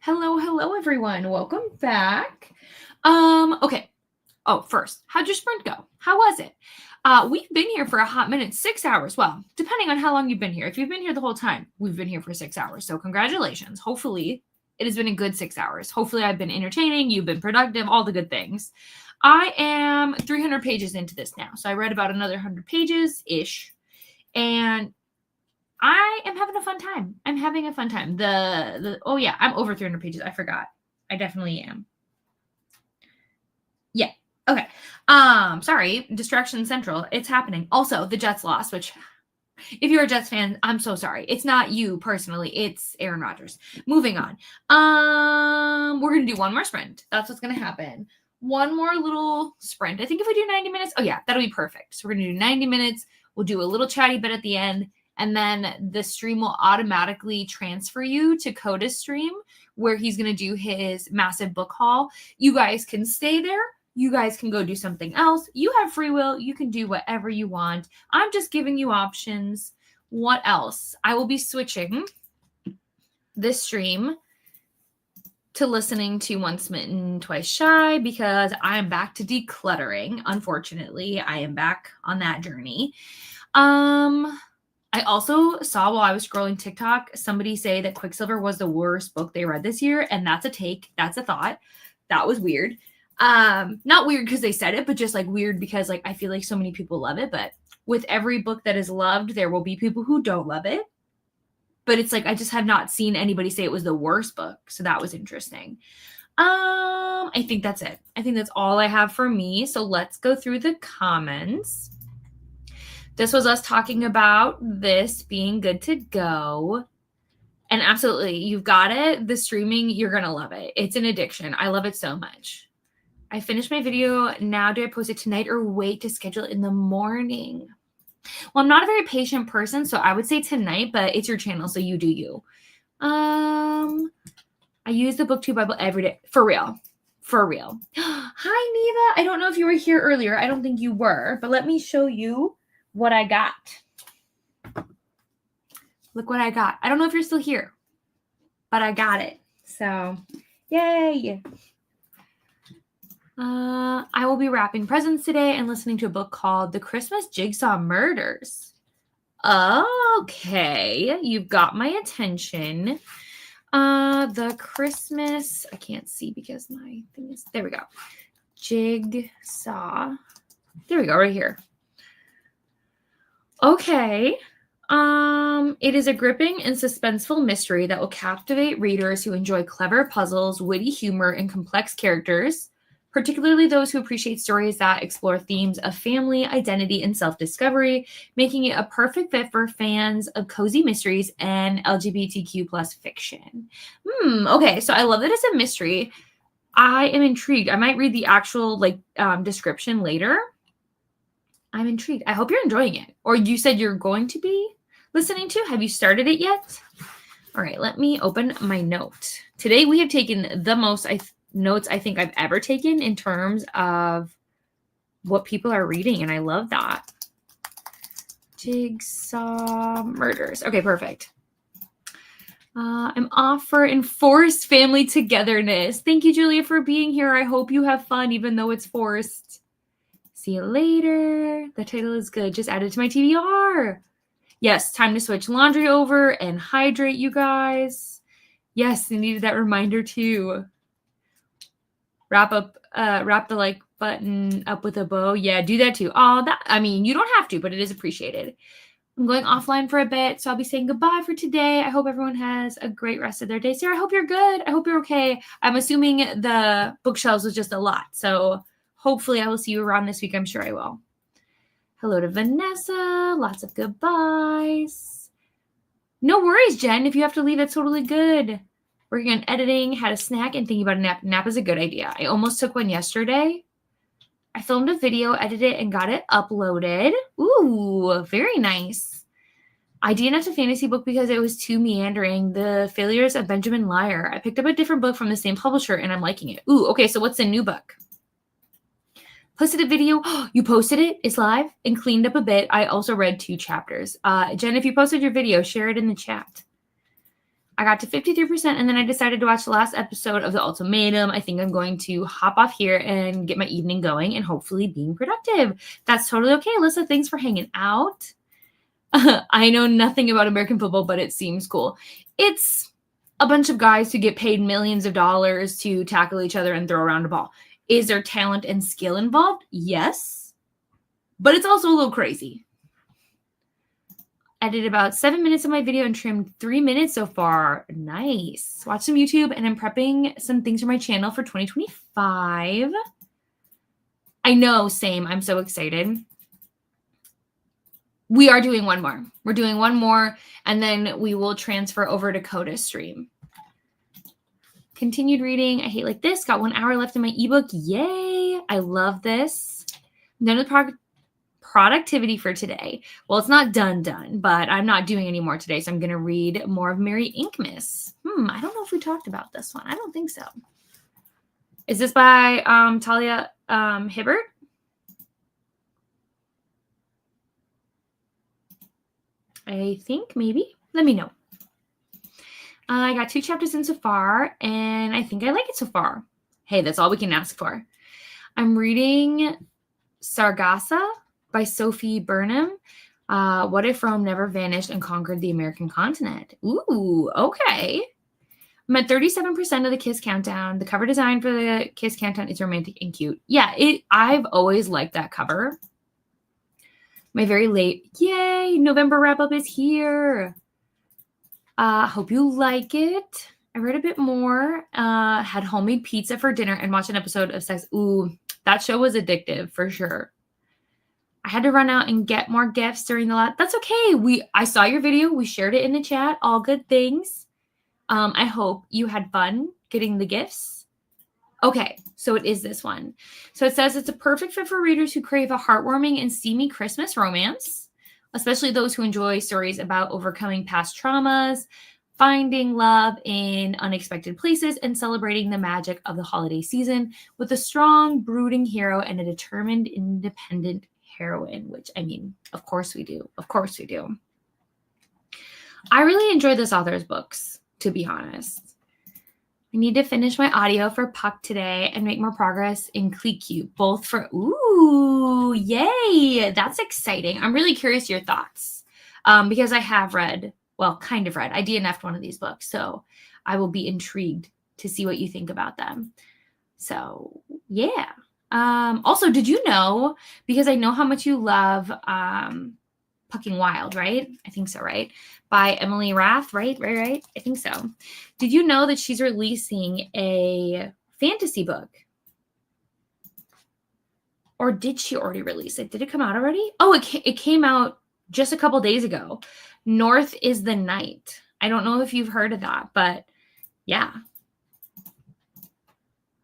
Hello, everyone. Welcome back. Okay. Oh, first, how'd your sprint go? How was it? We've been here for a hot minute, 6 hours. Well, depending on how long you've been here. If you've been here the whole time, we've been here for 6 hours. So congratulations. Hopefully it has been a good 6 hours. Hopefully I've been entertaining. You've been productive, all the good things. I am 300 pages into this now. So I read about another 100 pages-ish. And I am having a fun time. I'm having a fun time. Oh yeah, I'm over 300 pages. I forgot. I definitely am. Yeah. Okay. Sorry. Distraction Central. It's happening. Also, the Jets lost, which if you're a Jets fan, I'm so sorry. It's not you personally. It's Aaron Rodgers. Moving on. We're going to do one more sprint. That's what's going to happen. One more little sprint. I think if we do 90 minutes, oh yeah, that'll be perfect. So we're going to do 90 minutes. We'll do a little chatty bit at the end. And then the stream will automatically transfer you to Coda's stream where he's going to do his massive book haul. You guys can stay there. You guys can go do something else. You have free will. You can do whatever you want. I'm just giving you options. What else? I will be switching this stream to listening to Once Smitten, Twice Shy because I am back to decluttering. Unfortunately, I am back on that journey. I also saw while I was scrolling TikTok, somebody say that Quicksilver was the worst book they read this year. And that's a take. That's a thought. That was weird. Not weird because they said it, but just like weird because like I feel like so many people love it. But with every book that is loved, there will be people who don't love it. But it's like I just have not seen anybody say it was the worst book. So that was interesting. I think that's it. I think that's all I have for me. So let's go through the comments. This was us talking about this being good to go. And absolutely, you've got it. The streaming, you're going to love it. It's an addiction. I love it so much. I finished my video. Now do I post it tonight or wait to schedule it in the morning? Well, I'm not a very patient person, so I would say tonight, but it's your channel, so you do you. I use the BookTube Bible every day. For real. For real. Hi, Neva. I don't know if you were here earlier. I don't think you were, but let me show you what I got. Look what I got. I don't know if you're still here, but I got it. So, yay. I will be wrapping presents today and listening to a book called The Christmas Jigsaw Murders. Okay, you've got my attention. The Christmas, I can't see because my thing is, there we go. Jigsaw. There we go, right here. Okay. It is a gripping and suspenseful mystery that will captivate readers who enjoy clever puzzles, witty humor, and complex characters, particularly those who appreciate stories that explore themes of family, identity, and self-discovery, making it a perfect fit for fans of cozy mysteries and LGBTQ plus fiction. Okay, so I love that it's a mystery. I am intrigued. I might read the actual description later. I'm intrigued. I hope you're enjoying it. Or you said you're going to be listening to? Have you started it yet? All right, let me open my note. Today we have taken the most notes I think I've ever taken in terms of what people are reading, and I love that. Jigsaw Murders. Okay, perfect. I'm off for enforced family togetherness. Thank you, Julia, for being here. I hope you have fun, even though it's forced. See you later. The title is good. Just add it to my TBR. Yes, time to switch laundry over and hydrate, you guys. Yes, I needed that reminder too. Wrap the like button up with a bow. Yeah, do that too. Oh, you don't have to, but it is appreciated. I'm going offline for a bit, so I'll be saying goodbye for today. I hope everyone has a great rest of their day. Sarah, I hope you're good. I hope you're okay. I'm assuming the bookshelves was just a lot, so hopefully I will see you around this week. I'm sure I will. Hello to Vanessa. Lots of goodbyes. No worries, Jen. If you have to leave, it's totally good. Working on editing, had a snack, and thinking about a nap. Nap is a good idea. I almost took one yesterday. I filmed a video, edited it, and got it uploaded. Ooh, very nice. I DNF'd a fantasy book because it was too meandering. The Failures of Benjamin Liar. I picked up a different book from the same publisher, and I'm liking it. Ooh, okay, so what's the new book? Posted a video. You posted it? It's live and cleaned up a bit. I also read 2 chapters. Jen, if you posted your video, share it in the chat. I got to 53%, and then I decided to watch the last episode of The Ultimatum. I think I'm going to hop off here and get my evening going and hopefully being productive. That's totally okay. Alyssa, thanks for hanging out. I know nothing about American football, but it seems cool. It's a bunch of guys who get paid millions of dollars to tackle each other and throw around a ball. Is there talent and skill involved? Yes. But it's also a little crazy. I did about 7 minutes of my video and trimmed 3 minutes so far. Nice. Watch some YouTube, and I'm prepping some things for my channel for 2025. I know, same. I'm so excited. We are doing one more. We're doing one more, and then we will transfer over to Coda Stream. Continued reading. I hate like this. Got 1 hour left in my ebook. Yay. I love this. I'm done with productivity for today. Well, it's not done, but I'm not doing any more today, so I'm going to read more of Mary Inkmas. I don't know if we talked about this one. I don't think so. Is this by Talia Hibbert? I think maybe. Let me know. I got 2 chapters in so far, and I think I like it so far. Hey, that's all we can ask for. I'm reading Sargassa by Sophie Burnham. What if Rome never vanished and conquered the American continent? Ooh, okay. I'm at 37% of the Kiss Countdown. The cover design for the Kiss Countdown is romantic and cute. Yeah, I've always liked that cover. My very late, yay, November wrap-up is here. Hope you like it. I read a bit more. Had homemade pizza for dinner and watched an episode of Sex. Ooh, that show was addictive for sure. I had to run out and get more gifts during the last. That's okay. I saw your video. We shared it in the chat. All good things. I hope you had fun getting the gifts. Okay, so it is this one. So it says it's a perfect fit for readers who crave a heartwarming and steamy Christmas romance, especially those who enjoy stories about overcoming past traumas, finding love in unexpected places, and celebrating the magic of the holiday season with a strong, brooding hero and a determined, independent heroine, which, I mean, of course we do. Of course we do. I really enjoy this author's books, to be honest. I need to finish my audio for Puck today and make more progress in ClickQ, both for, ooh, yay, that's exciting. I'm really curious your thoughts because I have read, well, kind of read. I DNF'd one of these books, so I will be intrigued to see what you think about them. So, yeah. Also, did you know, because I know how much you love Pucking Wild, right? I think so, right? By Emily Rath, right? I think so. Did you know that she's releasing a fantasy book? Or did she already release it? Did it come out already? Oh, it came out just a couple days ago. North is the Night. I don't know if you've heard of that, but yeah.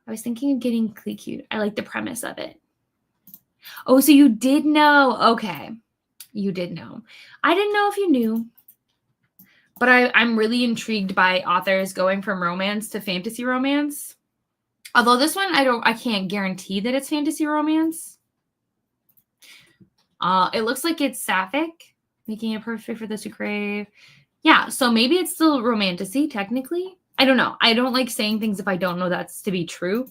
I was thinking of getting ClickQ. I like the premise of it. Oh, so you did know. Okay. You did know. I didn't know if you knew. But I'm really intrigued by authors going from romance to fantasy romance. Although this one, I can't guarantee that it's fantasy romance. It looks like it's sapphic, making it perfect for those who crave. Yeah, so maybe it's still romantasy, technically. I don't know. I don't like saying things if I don't know that's to be true.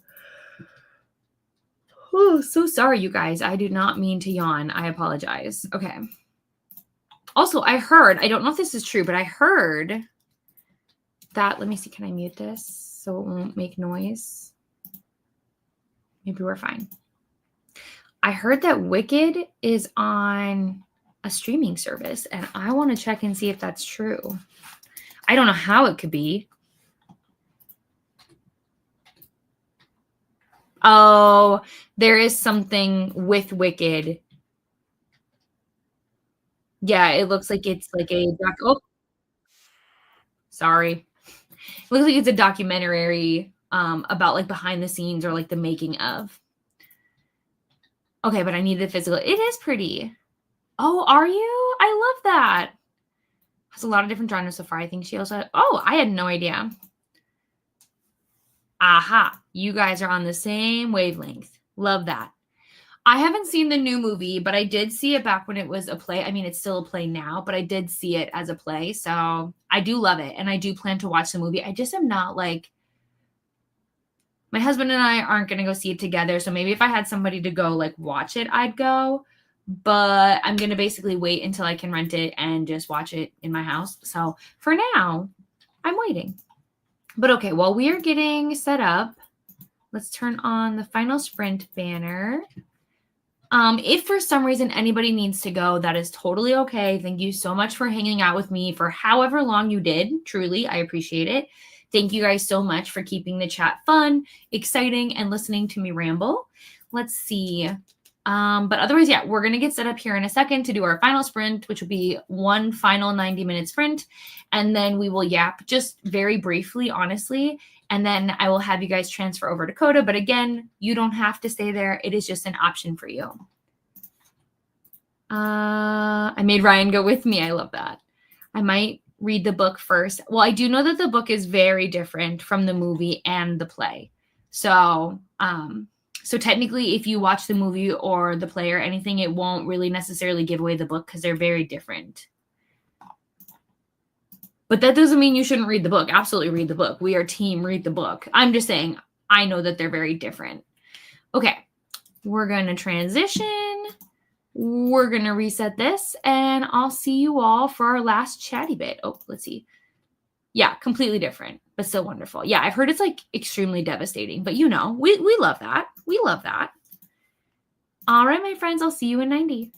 Oh, so sorry, you guys. I do not mean to yawn. I apologize. Okay. Also, I heard, I don't know if this is true, but I heard that, let me see, can I mute this so it won't make noise? Maybe we're fine. I heard that Wicked is on a streaming service, and I want to check and see if that's true. I don't know how it could be. Oh, there is something with Wicked. Yeah, it looks like it's like a sorry. It looks like it's a documentary about like behind the scenes or like the making of. Okay, but I need the physical. It is pretty. Oh, are you? I love that. Has a lot of different genres so far. I think she also had, oh, I had no idea. Aha, you guys are on the same wavelength. Love that. I haven't seen the new movie, but I did see it back when it was a play. I mean, it's still a play now, but I did see it as a play. So I do love it. And I do plan to watch the movie. I just am not like, my husband and I aren't going to go see it together. So maybe if I had somebody to go like watch it, I'd go. But I'm going to basically wait until I can rent it and just watch it in my house. So for now, I'm waiting. But okay, while we are getting set up, let's turn on the final sprint banner. If for some reason anybody needs to go, that is totally okay. Thank you so much for hanging out with me for however long you did. Truly, I appreciate it. Thank you guys so much for keeping the chat fun, exciting, and listening to me ramble. Let's see. But otherwise, yeah, we're going to get set up here in a second to do our final sprint, which will be one final 90-minute sprint. And then we will yap just very briefly, honestly. And then I will have you guys transfer over to Coda. But again, you don't have to stay there. It is just an option for you. I made Ryan go with me. I love that. I might read the book first. Well, I do know that the book is very different from the movie and the play. So technically, if you watch the movie or the play or anything, it won't really necessarily give away the book because they're very different. But that doesn't mean you shouldn't read the book. Absolutely read the book. We are team read the book. I'm just saying, I know that they're very different. Okay, we're going to transition. We're going to reset this, and I'll see you all for our last chatty bit. Oh, let's see. Yeah, completely different, but still wonderful. Yeah, I've heard it's like extremely devastating, but you know, we love that. We love that. All right, my friends, I'll see you in 90.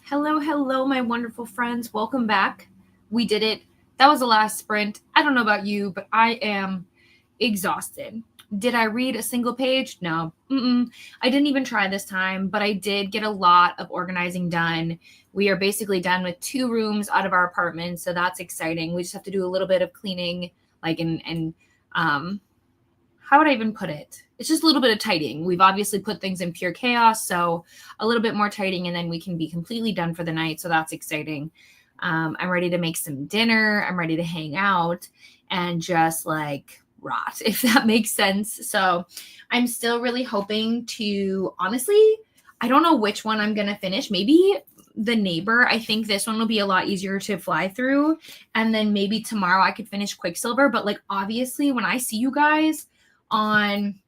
Hello, my wonderful friends. Welcome back. We did it. That was the last sprint. I don't know about you, but I am exhausted. Did I read a single page? No. I didn't even try this time, but I did get a lot of organizing done. We are basically done with 2 rooms out of our apartment, so that's exciting. We just have to do a little bit of cleaning, like how would I even put it? It's just a little bit of tidying. We've obviously put things in pure chaos, so a little bit more tidying, and then we can be completely done for the night. So that's exciting. I'm ready to make some dinner. I'm ready to hang out and just like rot, if that makes sense. So I'm still really hoping to, honestly, I don't know which one I'm going to finish. Maybe The Neighbor. I think this one will be a lot easier to fly through. And then maybe tomorrow I could finish Quicksilver. But like, obviously, when I see you guys on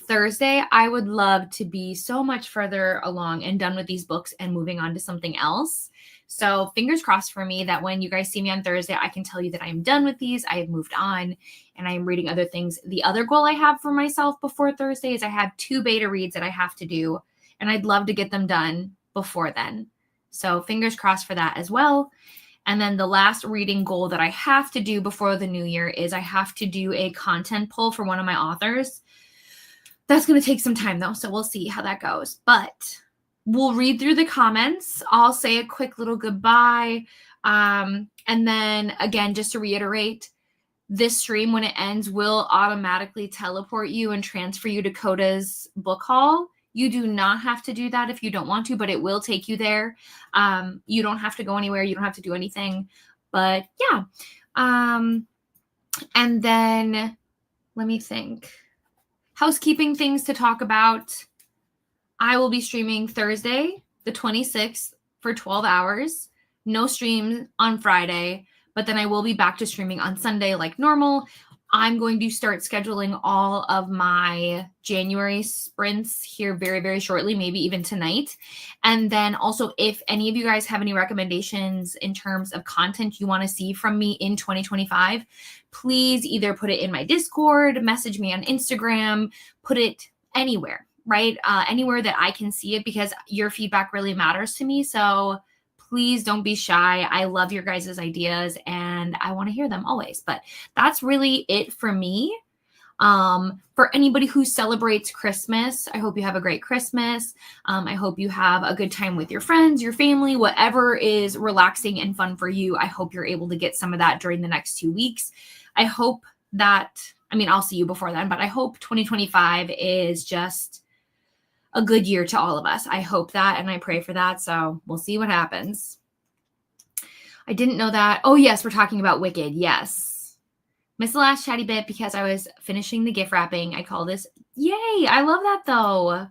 Thursday, I would love to be so much further along and done with these books and moving on to something else. So fingers crossed for me that when you guys see me on Thursday, I can tell you that I am done with these. I have moved on and I am reading other things. The other goal I have for myself before Thursday is I have 2 beta reads that I have to do, and I'd love to get them done before then. So fingers crossed for that as well. And then the last reading goal that I have to do before the new year is I have to do a content pull for one of my authors. That's going to take some time though, so we'll see how that goes. But we'll read through the comments. I'll say a quick little goodbye. And then again, just to reiterate, this stream, when it ends, will automatically teleport you and transfer you to Coda's book haul. You do not have to do that if you don't want to, but it will take you there. You don't have to go anywhere. You don't have to do anything. But yeah. And then let me think. Housekeeping things to talk about. I will be streaming Thursday, the 26th, for 12 hours. No stream on Friday, but then I will be back to streaming on Sunday like normal. I'm going to start scheduling all of my January sprints here very, very shortly, maybe even tonight. And then also, if any of you guys have any recommendations in terms of content you want to see from me in 2025, please either put it in my Discord, message me on Instagram, put it anywhere, right? Anywhere that I can see it, because your feedback really matters to me. So please don't be shy. I love your guys' ideas and I want to hear them always. But that's really it for me. For anybody who celebrates Christmas, I hope you have a great Christmas. I hope you have a good time with your friends, your family, whatever is relaxing and fun for you. I hope you're able to get some of that during the next 2 weeks. I hope that, I'll see you before then, but I hope 2025 is just a good year to all of us. I hope that, and I pray for that. So we'll see what happens. I didn't know that. Oh yes, we're talking about Wicked. Yes. Missed the last chatty bit because I was finishing the gift wrapping. I call this, yay. I love that though.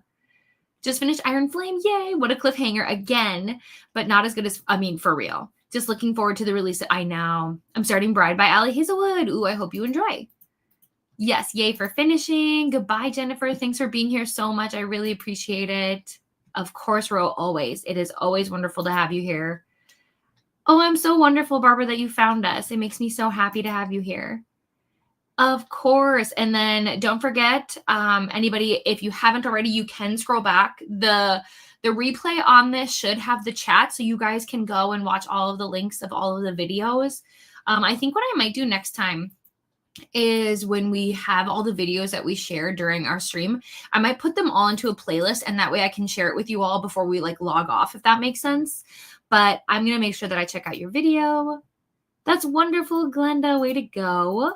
Just finished Iron Flame. Yay. What a cliffhanger again, but not as good as, for real. Just looking forward to the release. I'm starting Bride by Allie Hazelwood. Ooh, I hope you enjoy. Yes, yay for finishing. Goodbye, Jennifer. Thanks for being here so much. I really appreciate it. Of course, Ro, always. It is always wonderful to have you here. Oh, I'm so wonderful, Barbara, that you found us. It makes me so happy to have you here. Of course. And then don't forget, anybody, if you haven't already, you can scroll back. The replay on this should have the chat, so you guys can go and watch all of the links of all of the videos. I think what I might do next time is when we have all the videos that we share during our stream, I might put them all into a playlist, and that way I can share it with you all before we log off, if that makes sense. But I'm going to make sure that I check out your video. That's wonderful, Glenda. Way to go.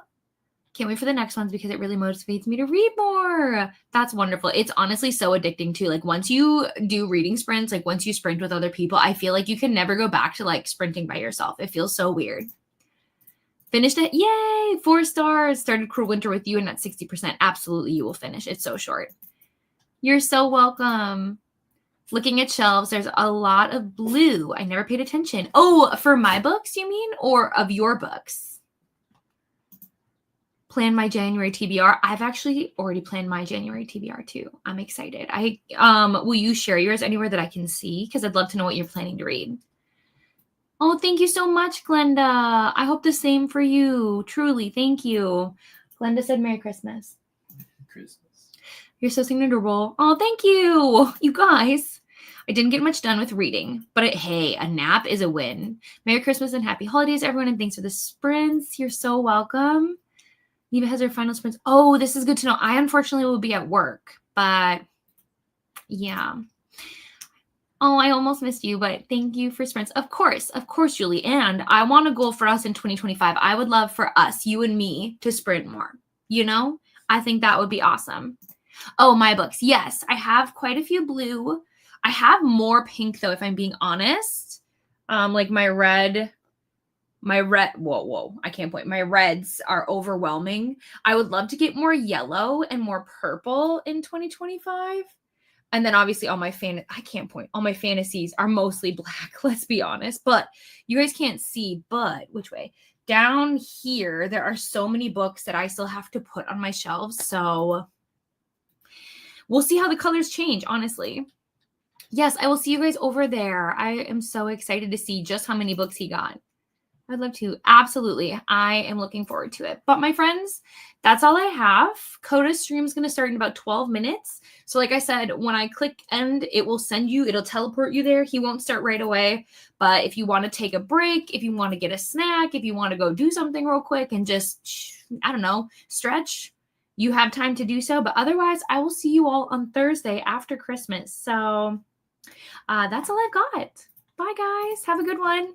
Can't wait for the next ones because it really motivates me to read more. That's wonderful. It's honestly so addicting too. Once you do reading sprints, once you sprint with other people, I feel like you can never go back to sprinting by yourself. It feels so weird. Finished it. Yay. 4 stars. Started Cruel Winter with you and at 60%. Absolutely, you will finish. It's so short. You're so welcome. Looking at shelves, there's a lot of blue. I never paid attention. Oh, for my books, you mean? Or of your books? Plan my January TBR. I've actually already planned my January TBR too. I'm excited. Will you share yours anywhere that I can see? Because I'd love to know what you're planning to read. Oh, thank you so much, Glenda. I hope the same for you. Truly, thank you. Glenda said Merry Christmas. Christmas. You're so singing adorable. Oh, thank you. You guys. I didn't get much done with reading, but hey, a nap is a win. Merry Christmas and happy holidays, everyone, and thanks for the sprints. You're so welcome. Eva has her final sprints. Oh, this is good to know. I unfortunately will be at work, but yeah. Oh, I almost missed you, but thank you for sprints. Of course, Julie. And I want a goal for us in 2025. I would love for us, you and me, to sprint more. You know, I think that would be awesome. Oh, my books. Yes, I have quite a few blue. I have more pink though, if I'm being honest. Like my red, whoa, I can't point. My reds are overwhelming. I would love to get more yellow and more purple in 2025. And then obviously all my fantasies are mostly black, let's be honest. But you guys can't see, but which way? Down here, there are so many books that I still have to put on my shelves. So we'll see how the colors change, honestly. Yes, I will see you guys over there. I am so excited to see just how many books he got. I'd love to. Absolutely. I am looking forward to it. But my friends, that's all I have. Coda's stream is going to start in about 12 minutes. So like I said, when I click end, it'll teleport you there. He won't start right away. But if you want to take a break, if you want to get a snack, if you want to go do something real quick and just, I don't know, stretch, you have time to do so. But otherwise, I will see you all on Thursday after Christmas. So that's all I've got. Bye, guys. Have a good one.